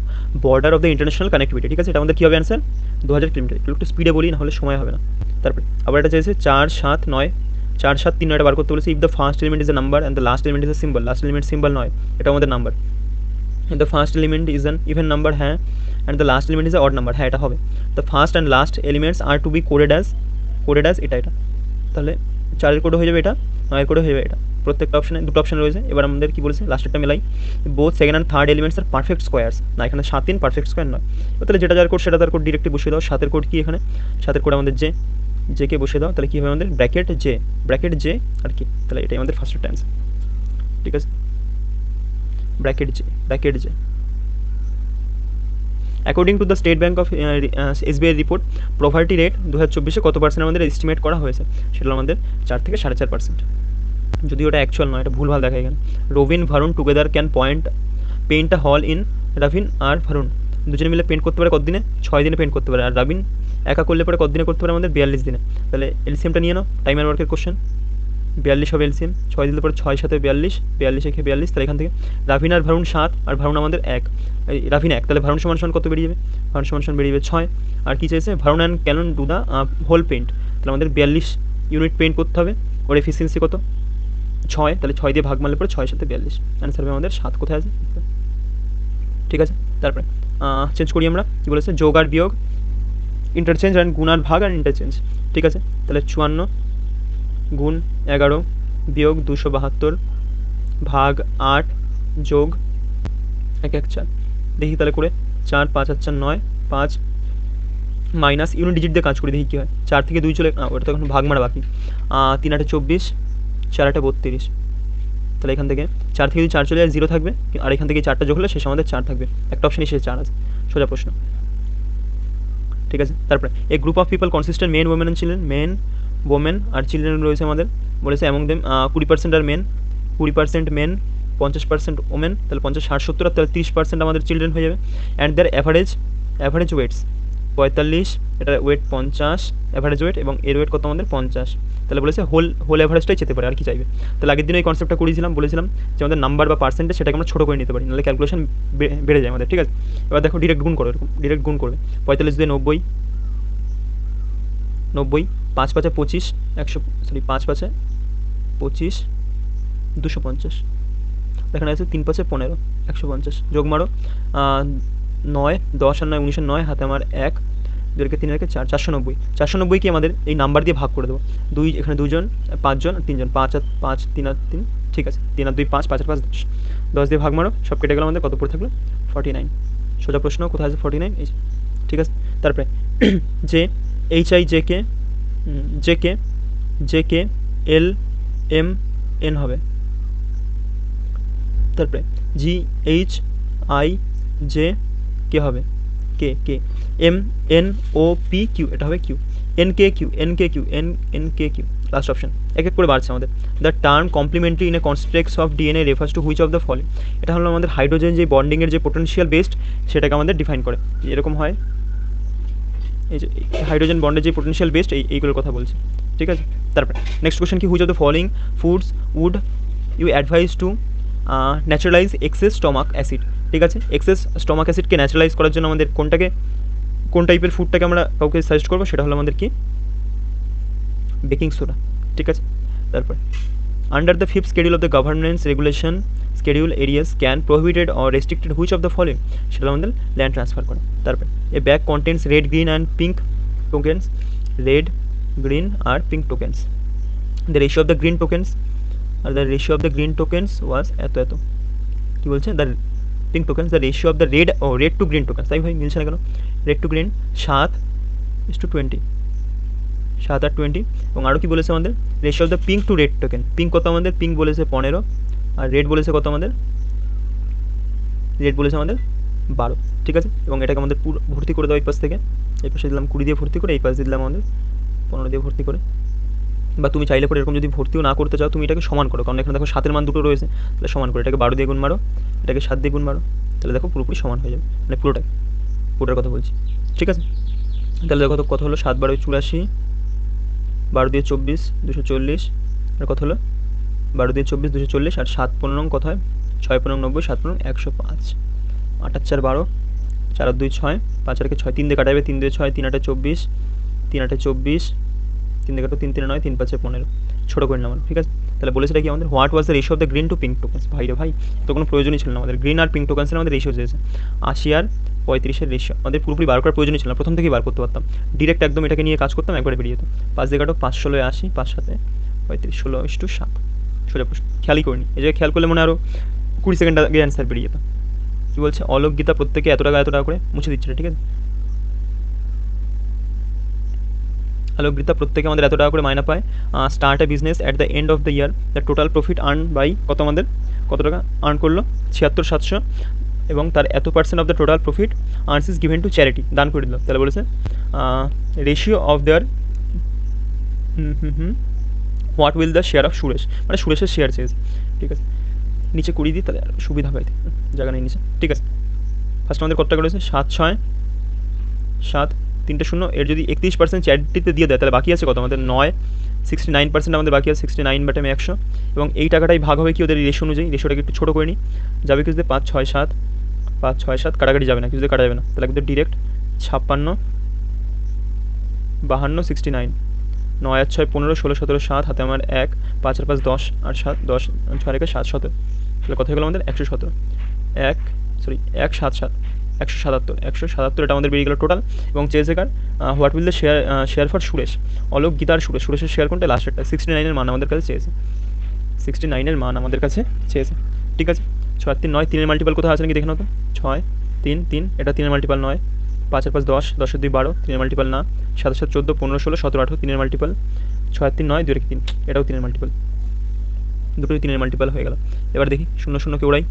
border of the international connectivity? ঠিক আছে, এটা আমাদের কী হবে অ্যান্সার? 2000 কিলোমিটার। একটু স্পিডে বলি, না হলে সময় হবে না। তারপরে আবার এটা চাইছে 4 7 9, 4 7 3 9 বার করতে বলেছে। If the first element is a number and the last element is a symbol, last element symbol নয়, এটা আমাদের number. The first element is an even number, হ্যাঁ, and the last element is A odd number, হ্যাঁ, এটা হবে। The first and last elements are to be coded as এটা। তাহলে 4-এর কোডে হয়ে যাবে এটা, 9-এর কোডে হয়ে যাবে এটা। প্রত্যেকটা অপশানে দুটো অপশান রয়েছে। এবার আমাদের কী বলেছে? লাস্টেরটা মেলাই। Both second and third elements are perfect squares, না এখানে 7 3 পারফেক্ট স্কোয়ার নয়। তাহলে যেটা যার কোড সেটা তার কোড ডিরেক্টলি বসিয়ে দাও। 7-এর কোড কি এখানে? 7-এর কোড আমাদের জে কে বসিয়ে দাও। তাহলে কী হবে আমাদের? ব্র্যাকেট জে আর কি, তাহলে এটাই আমাদের ফার্স্ট টাইমস। ঠিক আছে, bracket J. According to the State Bank of SBI report, poverty rate 2024-এ কত পার্সেন্ট আমাদের এস্টিমেট করা হয়েছে? সেটা আমাদের 4 থেকে 4.5%। যদিও ওটা অ্যাকচুয়াল নয়, এটা ভুলভাল দেখা এখানে। Robin Varun together can paint a hall in, Rabin আর ভারুন দুজনে মিলে পেন্ট করতে পারে কত দিনে? 6 দিনে পেন্ট করতে পারে। আর রাবিন একা করলে পরে কত দিনে করতে পারে আমাদের? 42 দিনে। তাহলে এলসিএমটা নিয়ে নাও, টাইম অ্যান্ড ওয়ার্কের কোশ্চেন। 42 হবে এলসিএম, 6 দিলে পরে 6 7 42, 42 একে 42, তাহলে এখান থেকে রাবিন আর ভারুন 7, আর ভারুন আমাদের 1, রাবিন 1, তাহলে ভারুন সমান কত বেরিয়ে যাবে? ভারুন সমান বেরিয়ে যাবে 6। আর কী চাইছে? ভারুন অ্যান্ড ক্যানন ডু দ্য হোল পেন্ট, তাহলে আমাদের 42 ইউনিট পেন্ট করতে হবে। ওর এফিসিয়েন্সি কত? 6, তাহলে 6 দিয়ে ভাগ মারলে পরে 6 7 42, অ্যান্সার হবে আমাদের 7। কোথায় আছে? ঠিক আছে, তারপরে চেঞ্জ করি আমরা। কী বলেছে? যোগ আর বিয়োগ, ইন্টারচেঞ্জ অ্যান্ড গুণ আর ভাগ আর ইন্টারচেঞ্জ। ঠিক আছে, তাহলে 54 গুণ 11 বিয়োগ 272 ভাগ 8 যোগ 1 1 4। দেখি তাহলে করে 4 5 আর 4 9, 5 মাইনাস ইউনিট ডিজিট দিয়ে কাজ করি, দেখি কী হয়। 4 থেকে 2 চলে, ওটা তো এখন ভাগ মারা বাকি। 3 8 24, 4 8 32, তাহলে এখান থেকে 4 থেকে যদি 4 চলে যায় 0 থাকবে, আর এখান থেকে 4টা যোগ হলে শেষে আমাদের 4 থাকবে। একটা অপশানই শেষে 4 আছে, সোজা প্রশ্ন। ঠিক আছে, তারপরে a group of people consistent men women and children, men women আর চিলড্রেন রয়েছে আমাদের। বলেছে among them 20% are men, 20% men, 50% women, তাহলে 50 60 70, আর তাহলে 30% আমাদের চিলড্রেন হয়ে যাবে। অ্যান্ড দেয়ার অ্যাভারেজ ওয়েটস 45, এটা ওয়েট 50 অ্যাভারেজ ওয়েট, এবং এর ওয়েট কত আমাদের? 50। তাহলে বলেছে হোল অ্যাভারেজটাই যেতে পারে, আর কি চাইবে? তাহলে আগের দিন এই কনসেপ্টটা করেছিলাম, বলেছিলাম যে আমাদের নাম্বার বা পার্সেন্টেজ সেটাকে আমরা ছোটো করে নিতে পারি, নাহলে ক্যালকুলেশন বেড়ে যায় আমাদের। ঠিক আছে, এবার দেখো ডিরেক্ট গুণ করো, এরকম ডিরেক্ট গুণ করবে। 45 দিয়ে 90, 5 5 25, 5 5 25, 250, এখানে আছে 3 5 15, 150, যোগ মারো 9 10 আর 9 19 আর 9 হাতে আমার 1 2 রেখে 3 রেখে 4 490 490 কি আমাদের এই নাম্বার দিয়ে ভাগ করে দেবো 2 এখানে 2 জন 5 জন 3 জন 5 আর 5 3 আর 3 ঠিক আছে 3 আর 2 5 5 আর 5 10 10 দিয়ে ভাগ মারো সব কেটে গেল আমাদের কত পড়ে থাকলো 49 সোজা প্রশ্ন কোথায় আছে 49 এই ঠিক আছে তারপরে যে H I J K L M N হবে তারপরে G H I J K হবে K M N O P Q এটা হবে Q N K Q last option এক এক করে বাড়ছে আমাদের the term complementary in a constructs of DNA refers to which of the following এটা হলো আমাদের হাইড্রোজেন যে বন্ডিংয়ের যে পোটেনশিয়াল বেসড সেটাকে আমাদের ডিফাইন করে এরকম হয় এই যে হাইড্রোজেন বন্ডের যে পোটেনশিয়াল বেসড এইগুলোর কথা বলছি ঠিক আছে তারপরে নেক্সট কোয়েশ্চেন কি which of the following foods would you advise to naturalise excess stomach acid ঠিক আছে এক্সেস স্টমাক অ্যাসিডকে ন্যাচারালাইজ করার জন্য আমাদের কোন টাইপের ফুডটাকে আমরা কাউকে সাজেস্ট করবো সেটা হলো আমাদের কি বেকিং সোডা ঠিক আছে তারপর under the fifth schedule of the governance regulation schedule areas can prohibited or restricted which of the following সেটা আমাদের ল্যান্ড ট্রান্সফার করে তারপর a bag contents red green and pink tokens red green আর pink tokens the ratio of the green tokens আর the ratio of the green tokens was এত কী বলছে the pink tokens the ratio of the red to green tokens তাই ভাই মিলছে না কেন রেড টু গ্রিন 7:20 7 আর 20 এবং আরও কি বলেছে আমাদের ratio of the pink to red token pink কত আমাদের পিঙ্ক বলেছে 15 আর রেড বলেছে কত আমাদের রেড বলেছে আমাদের 12 ঠিক আছে এবং এটাকে আমাদের পুরো ভর্তি করে দাও এই পাশ থেকে এই পাশে দিলাম 20 দিয়ে ভর্তি করে এই পাশে দিলাম আমাদের 15 দিয়ে ভর্তি করে বা তুমি চাইলে পরে এরকম যদি ভর্তিও না করতে চাও তুমি এটাকে সমান করো কারণ এখানে দেখো 7 এর মান দুটো রয়েছে তাহলে সমান করে এটাকে 12 দিয়ে গুণ মারো এটাকে 7 দিয়ে গুণ মারো তাহলে দেখো পুরোপুরি সমান হয়ে যাবে মানে পুরোটার কথা বলছি ঠিক আছে তাহলে দেখো কত হলো 7 12 84 12 দিয়ে 24 240 আর কত হলো 12 দিয়ে 24 240 আর 7 15 কত হয় 6 15 90 7 15 105 8 আর 4 12 4 আর 2 6 5 আর 6 3 দিয়ে কাটাবে 3 দিয়ে 6 3 8 24 3 8 24 3 দিয়ে কাটো 3 3 9 3 5 15 ছোটো করে নামান ঠিক আছে তাহলে বলেছে কি আমাদের what was the ratio of the green to pink tokens ভাই রে ভাই তো কোনো প্রয়োজনই ছিল না আমাদের গ্রিন আর পিঙ্ক টোকেন্সের আমাদের রেশিও চেয়েছে 80 আর 35 এর রেশিও আমাদের পুরোপুরি বার করার প্রয়োজনই ছিল না প্রথম থেকেই বার করতে পারতাম ডিরেক্ট একদম এটাকে নিয়ে কাজ করতাম একবারে বেরিয়ে যেত 5 দিয়ে কাটো 5 16 80 5 7 35 16:7 সোজা প্রশ্ন খেয়ালই করিনি এই যে খেয়াল করলে মনে আরও 20 সেকেন্ড আগে অ্যান্সার বেরিয়ে যেত কী বলছে অলোক গীতা প্রত্যেকে এত টাকা করে মুছে দিচ্ছে ঠিক আছে অলোক গীতা প্রত্যেকে আমাদের এত টাকা করে মাইনা পায় start a business at the end of the year the total profit earn by কত আমাদের কত টাকা আর্ন করলো 76700 এবং তার এত % of the total profit earns is given to charity দান করে দিল তাহলে বলেছে ratio of their what will the share of Suresh মানে সুরেশের শেয়ার চেয়েছে ঠিক আছে নিচে করিয়ে দিই তাহলে সুবিধা হয় জায়গা নেই নিচে ঠিক আছে ফার্স্ট আমাদের কত টাকা রয়েছে 7 6 7 3টে 0 এর যদি 31% চ্যারিটিতে দিয়ে দেয় তাহলে বাকি আছে কত আমাদের 9 69% আমাদের বাকি আছে 69 বাটে 100 এবং এই টাকাটাই ভাগ হবে কি ওদের রেশিও অনুযায়ী রেশিওটাকে একটু ছোটো করে নিই যাবে কি 5 6 7 5 6 7 কাটাকাটি যাবে না কিছু কাটা যাবে না তাহলে একদম ডিরেক্ট 56 52 69 9 আর 6 15 16 17 7 হাতে আমার 1 5 আর 5 10 আর 7 10 6 রেখে 7 17 তাহলে কত হয়ে গেল আমাদের 117 177 এটা আমাদের বেরিয়ে গেল টোটাল এবং চেয়েছে কার what will the share for Suresh Alok গীতার সুরেশের শেয়ার কোনটা লাস্টেরটা 69 এর মান আমাদের কাছে চেয়েছে 69 এর মান আমাদের কাছে চেয়েছে ঠিক আছে 6 3 9 3 এর মাল্টিপাল কোথায় আছে নাকি দেখে নাও তো 6 3 3 এটা 3 এর মাল্টিপাল 9 5 আর 5 10 10 আর 2 12 3 এর মাল্টিপাল না 7 7 14 15 16 17 18 3 এর মাল্টিপাল 6 আর 3 9 2 রেখে 3 এটাও 3 এর মাল্টিপাল দুটোই 3 এর মাল্টিপাল হয়ে গেল এবার দেখি 0 0 কে ওড়াই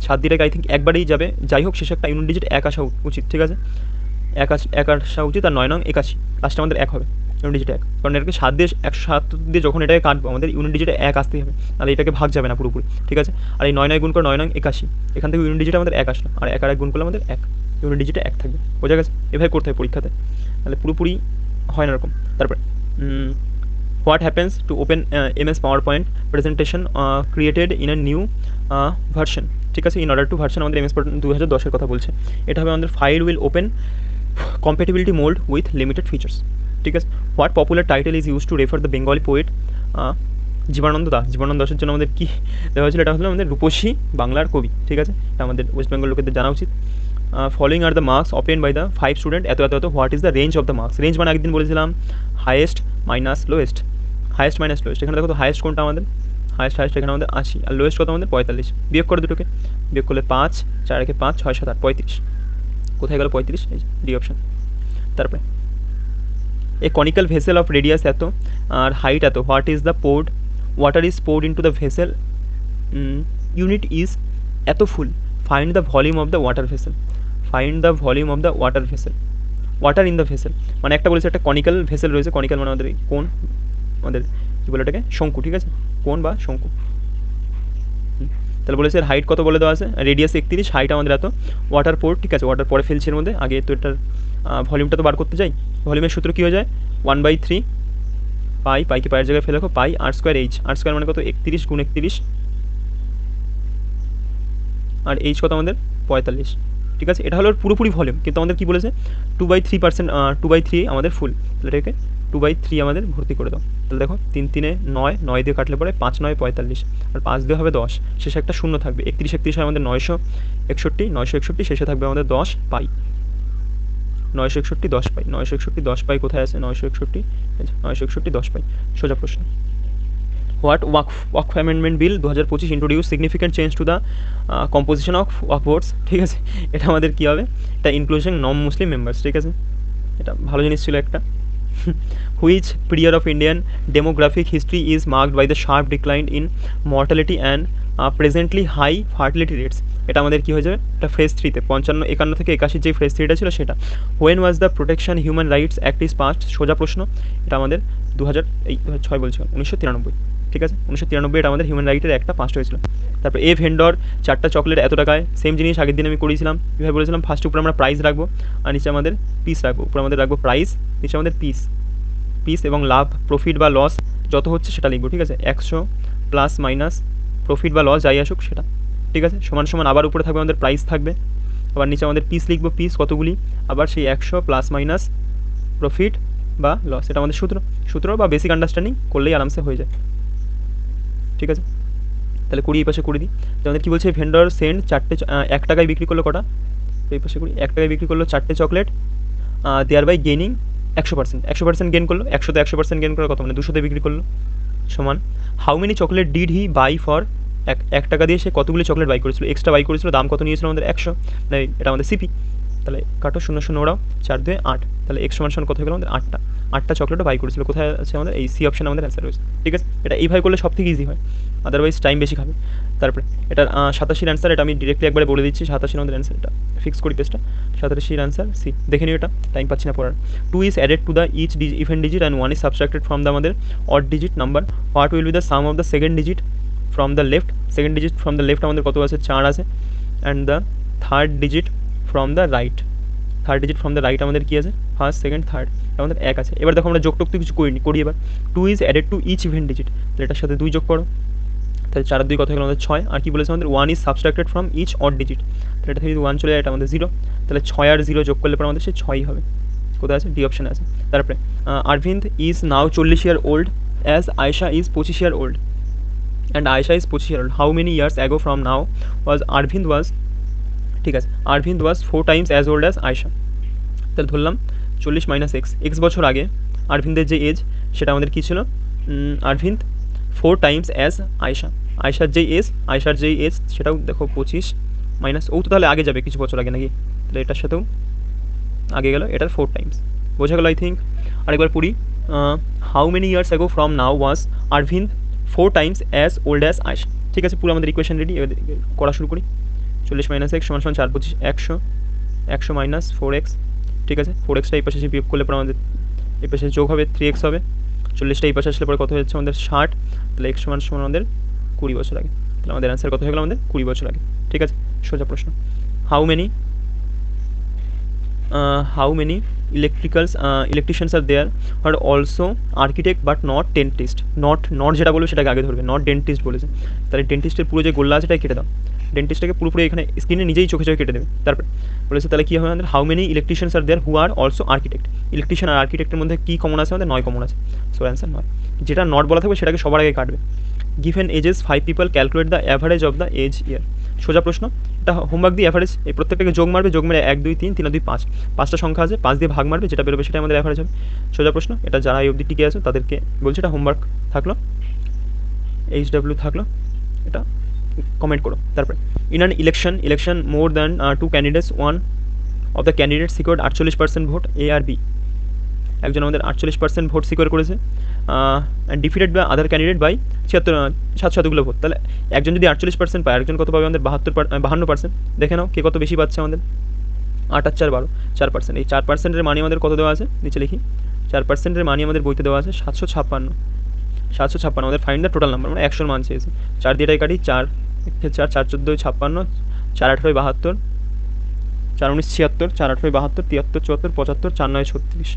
7 দিয়ে আই থিঙ্ক একবারেই যাবে যাই হোক শেষে একটা ইউনিট ডিজিট 1 আসা উচিত ঠিক আছে 1 আসা উচিত আর 9 নং 81 লাস্টে আমাদের 1 হবে ইউনিট ডিজিট 1 কারণ এটাকে 7 দিয়ে 107 দিয়ে যখন এটাকে কাটবো আমাদের ইউনিট ডিজিটে 1 আসতেই হবে তাহলে এটাকে ভাগ যাবে না পুরোপুরি ঠিক আছে আর এই 9 9 গুণ করে 9 নং 81 এখান থেকে ইউনিট ডিজিট আমাদের 1 আসলো আর 1 আর 1 গুণ করলে আমাদের 1 ইউনিট ডিজিটে 1 থাকবে বোঝা গেছে এভাবে করতে হয় পরীক্ষাতে তাহলে পুরোপুরি হয় না এরকম তারপরে what happens to open MS PowerPoint presentation created in a new version ঠিক আছে ইন অর্ডার টু ভার্সন আমাদের MS PowerPoint 2010 এর কথা বলছে এটা হবে আমাদের file will open compatibility mold with limited features ঠিক আছে what popular title is use to refer the Bengali poet Jibanananda Das. Jibanananda দাসের জন্য আমাদের কী দেওয়া হয়েছিল, এটা হলো আমাদের রূপসী বাংলার কবি, ঠিক আছে, এটা আমাদের ওয়েস্ট বেঙ্গল লোকেদের জানা উচিত। Following are the marks open by the 5 student এত এত এত, what is the range of the marks? Range মানে একদিন বলেছিলাম highest minus lowest, highest minus lowest. এখানে দেখো তো হাইয়েস্ট কোনটা আমাদের, হাইয়েস্ট এখানে আমাদের 80, আর লোয়েস্ট কত আমাদের 45। বিয়োগ করে দুটোকে, বিয়োগ করলে 5, 4 একে 5, 6 7 8, 35। কোথায় গেল 35? এই ডি অপশান। তারপরে a conical vessel of radius এত আর হাইট এত, what is the poured, water is poured into the vessel, unit is এত full, find the volume of the water vessel, find the volume of the water vessel, water in the vessel. মানে একটা বলেছে একটা কনিক্যাল ভেসেল রয়েছে, কনিক্যাল মানে আমাদের কোন, আমাদের কী বলে এটাকে, শঙ্কু, ঠিক আছে, কোন বা শঙ্কু। তাহলে বলেছে এর হাইট কত বলে দেওয়া আছে, রেডিয়াস 31, হাইট আমাদের এত, ওয়াটার পোর্ট, ঠিক আছে, ওয়াটার পরে ফেলছি এর মধ্যে, আগে তো এটার ভলিউমটা তো বার করতে চাই। ভলিউমের সূত্র কী হয়ে যায়, 1/3 পাই, পাইকে পায়ের জায়গায় ফেলে রাখো, পাই আর স্কোয়ার এইচ, আর স্কোয়ার মানে কত 31 গুণ 31, আর এইচ কত আমাদের 45, ঠিক আছে। এটা হলো পুরোপুরি ভলিউম, কিন্তু আমাদের কী বলেছে 2/3%, 2/3 আমাদের ফুল, তাহলে এটাকে 2/3 আমাদের ভর্তি করে দাও। তাহলে দেখো 3 3 9, 9 দিয়ে কাটলে পরে 5 9 45, আর 5 দিয়ে হবে 10, শেষে একটা শূন্য থাকবে, 31 হয় আমাদের 961, শেষে থাকবে আমাদের 10 পাই, 961 10 পাই, 961 10 পাই কোথায় আছে, 961 10 পাই। সোজা প্রশ্ন। What Waqf amendment bill 2025 introduce significant change to the composition of Waqf boards, ঠিক আছে। এটা আমাদের কী হবে, এটা ইনক্লুশন নন মুসলিম মেম্বার্স, ঠিক আছে, এটা ভালো জিনিস ছিল একটা। Which period of Indian demographic history is marked by the sharp decline in mortality and presently high fertility rates? এটা আমাদের কী হয়ে যাবে, এটা ফ্রেজ 3-তে 51 থেকে 81 যে ফ্রেজ 3টা ছিল সেটা। When was the protection human rights act is past? সোজা প্রশ্ন। এটা আমাদের 2006 বলছিলাম, 1993, ঠিক আছে, 1993 এটা আমাদের হিউম্যান রাইটের একটা পাস্ট হয়েছিল। তারপর এ ভেন্ডর 4টা চকলেট এত টাকায়, সেম জিনিস আগের দিন আমি করেছিলাম, কীভাবে বলেছিলাম, ফার্স্ট উপরে আমরা প্রাইস রাখবো আর নিচে আমাদের পিস রাখবো, উপরে আমাদের রাখবো প্রাইস, নিচে আমাদের পিস এবং লাভ, প্রফিট বা লস যত হচ্ছে সেটা লিখবো, ঠিক আছে, 100 প্লাস মাইনাস প্রফিট বা লস যাই আসুক সেটা, ঠিক আছে, সমান সমান, আবার উপরে থাকবে আমাদের প্রাইস থাকবে, আবার নিচে আমাদের পিস লিখবো, পিস কতগুলি, আবার সেই 100 প্লাস মাইনাস প্রফিট বা লস, এটা আমাদের সূত্র বা বেসিক আন্ডারস্ট্যান্ডিং করলেই আরামসে হয়ে যায়, ঠিক আছে। তাহলে 20 এই পাশে করে দিই। আমাদের কী বলছে, ভেন্ডর সেন্ড 4টে 1 টাকায় বিক্রি করলো কটা, এই পাশে করি, 1 টাকায় বিক্রি করলো 4টে chocolate, thereby gaining 100% gain করলো, 100তে 100% গেন করে কত, মানে 200তে বিক্রি করলো, সমান how many chocolate did he buy for, 1 টাকা দিয়ে সে কতগুলি চকলেট বাই করেছিল, এক্সট্রা বাই করেছিল, দাম কত নিয়েছিল আমাদের 100, মানে এটা আমাদের সিপি। তাহলে কাটো 0 0 ওরাও, 4 2 8, তাহলে এক্স সমান কত হয়ে গেল আমাদের 8টা চকলেটও বাই করেছিল, কোথায় আছে আমাদের এই সি অপশানে আমাদের অ্যান্সার রয়েছে, ঠিক আছে। এটা এইভাবে করলে সব থেকে ইজি হয়, আদারওয়াইজ টাইম বেশি খাবে। তারপরে এটার 87 অ্যান্সার, এটা আমি ডিরেক্টলি একবারে বলে দিচ্ছি, 87 আমাদের অ্যান্সার, এটা ফিক্স করি পেজটা, 87 অ্যান্সার সি, দেখে নিও, এটা টাইম পাচ্ছি না পড়ার। 2 is added to the each even digit and 1 is subtracted from the আমাদের odd digit number, what will be the sum of the second digit from the left, second digit from the left আমাদের কত আছে, 4 আছে, and the third digit from the right, third digit from the right আমাদের কী আছে, ফার্স্ট সেকেন্ড থার্ড, আমাদের 1 আছে। এবার দেখো আমরা যোগটোগ তো কিছু করি এবার, 2 is added to each even digit, তাহলে এটার সাথে 2 যোগ করো, তাহলে 4 আর 2 কত হয়ে গেল আমাদের 6, আর কি বলেছে আমাদের 1 is subtracted from each odd digit, তাহলে এটা থেকে যদি 1 চলে যায় এটা আমাদের 0, তাহলে 6 আর 0 যোগ করলে পর আমাদের সেই 6ই হবে, কোথায় আছে, ডি অপশানে আছে। তারপরে Arvind is now 40 year old as Ayesha is 25 year old and Ayesha is 25 year old, how many years ago from now was Arvind was, ঠিক আছে, Arvind was 4 times as old as Ayesha, তাহলে ধরলাম 40 মাইনাস এক্স বছর আগে আরভিন্দের যে এজ সেটা আমাদের কী ছিল, আরভিন্দ 4 times অ্যাজ আয়েশা, আয়েশার যেই এজ সেটাও দেখো 25 মাইনাস, ও তো তাহলে আগে যাবে কিছু বছর আগে নাকি, তাহলে এটার সাথেও আগে গেল, এটার 4 times, বোঝা গেল আই থিঙ্ক। আরেকবার পড়ি, how many years ago from now was Arvind 4 times as old as Ayesha, ঠিক আছে, পুরো আমাদের ইকুয়েশন রেডি, এবার করা শুরু করি। 40 মাইনাস এক্স সমান 4 25, 100 মাইনাস 4x, ঠিক আছে, 4xটা এই পাশে এসে বিয়োগ করলে পরে আমাদের এই পাশে যোগ হবে 3x হবে, 40টা এই পাশে আসলে পরে কত হচ্ছে আমাদের 60, তাহলে x সমান আমাদের 20 বছর আগে, তাহলে আমাদের অ্যান্সার কত হয়ে গেল আমাদের 20 বছর আগে, ঠিক আছে। সোজা প্রশ্ন। How many electricians are there are also architect but not dentist, not যেটা বলবে সেটাকে আগে ধরবে, নট ডেন্টিস্ট বলেছে, তাহলে ডেন্টিস্টের পুরো যে গোল্লা আছে সেটা কেটে দাও, ডেন্টিস্টটাকে পুরোপুরি এখানে স্ক্রিনে নিজেই চোখে চোখে কেটে দেবে। তারপর বলেছে তাহলে কী হবে আমাদের, how many electricians are there who are also architect. Electrician আর আর্কিটেক্টের মধ্যে কী কমন আছে আমাদের, 9 কমন আছে। So answer 9। যেটা নট বলা থাকবে সেটাকে সবার আগে কাটবে। Given ages 5 people, calculate the average of the age year. সোজা প্রশ্ন, এটা হোমওয়ার্ক দিয়ে অ্যাভারেজ এই প্রত্যেকটাকে যোগ মারবে, যোগ মেরে 1 2 3 3 2 5, 5টা সংখ্যা আছে, 5 দিয়ে ভাগ মারবে, যেটা বেরোবে সেটা আমাদের অ্যাভারেজ হবে। সোজা প্রশ্ন, এটা যারা এই অবধি টিকে আছে তাদেরকে বলছে এটা হোমওয়ার্ক থাকলো, HW থাকলো, এটা কমেন্ট করো। তারপরে in an election more than 2 candidates, one of the candidate secured 48% vote, A আর বি। একজন আমাদের 48% ভোট সিকিউর করেছে, and defeated by other candidate by 700 vote. তাহলে একজন যদি 48% পায়, আরেকজন কত পাবে আমাদের 52%। দেখে নাও কে কত বেশি পাচ্ছে আমাদের, 8 আর 4 12, 4%। এই 4%-এর মানি আমাদের কত দেওয়া আছে, নিচে লিখি, 4%-এর মানি আমাদের বইতে দেওয়া আছে 756। 756 আমাদের ফাইন্ড দ্য টোটাল নাম্বার, মানে 100-র মান চেয়েছে। 4 দিয়ে এটাই কাটি, 4 4 4 14 56, 4 18 72, 4 19 76, 4 18 72, 73 74, 75, 4 9 36,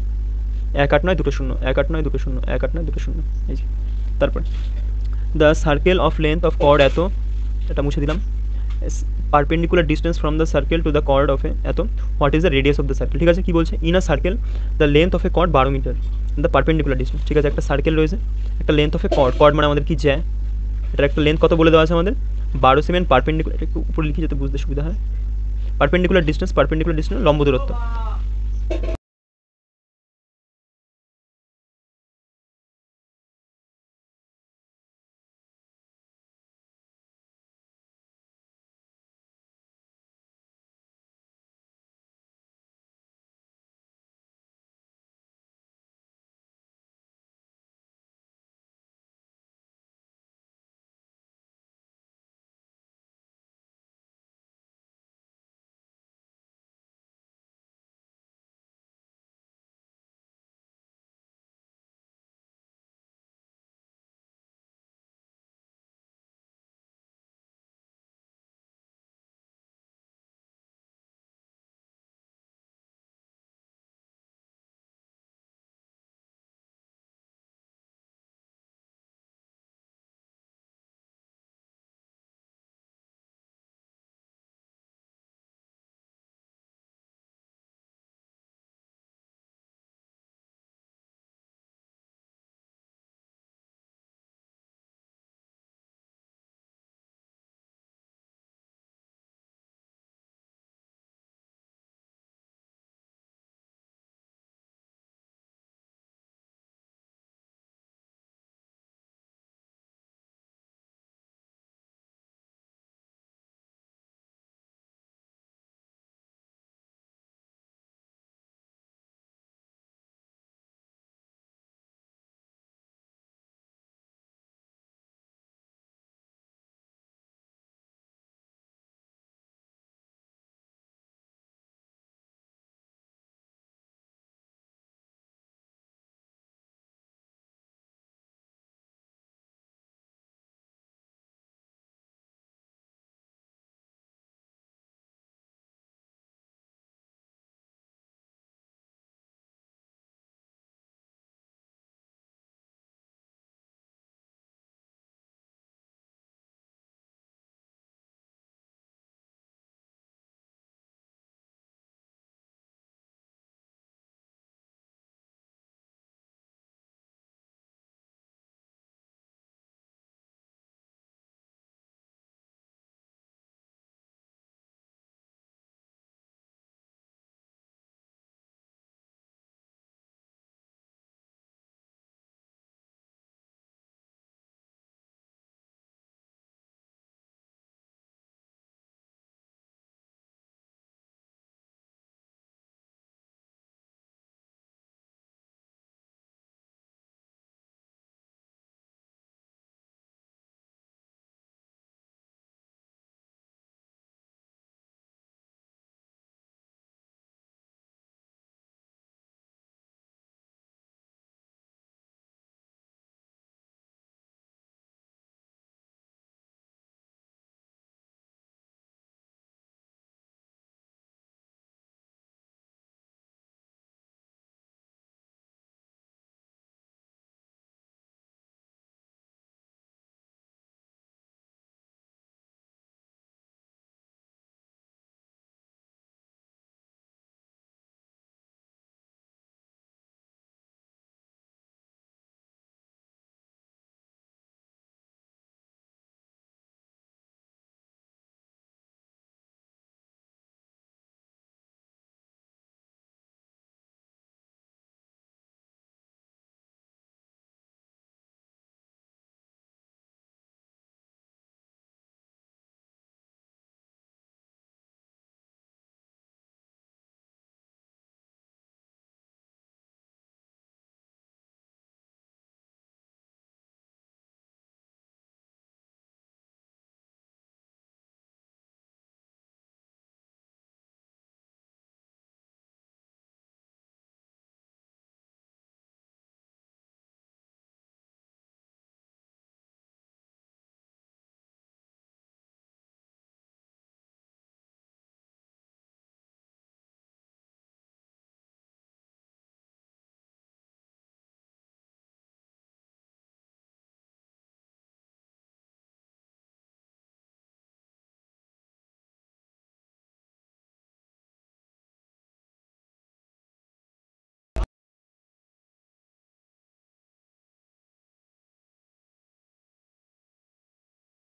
1 8 9 2 0, 1 8 9 2 0, 1 8 9 2 0। এই যে তারপর the circle of length of chord এত, এটা মুছে দিলাম, perpendicular distance from the circle to the chord of a এত, what is the radius of the circle. ঠিক আছে, কী বলছে, in a circle the length of a chord 12 metre, the perpendicular distance. ঠিক আছে, একটা সার্কেল রয়েছে, একটা length of a chord, chord মানে আমাদের কি জ্যা, এটার একটা লেন্থ কত বলে দেওয়া আছে আমাদের 12 সেমি, পারপেন্ডিকুলার, এটা একটু উপরে লিখি যাতে বুঝতে সুবিধা হয়, পারপেন্ডিকুলার ডিস্টেন্স লম্ব দূরত্ব,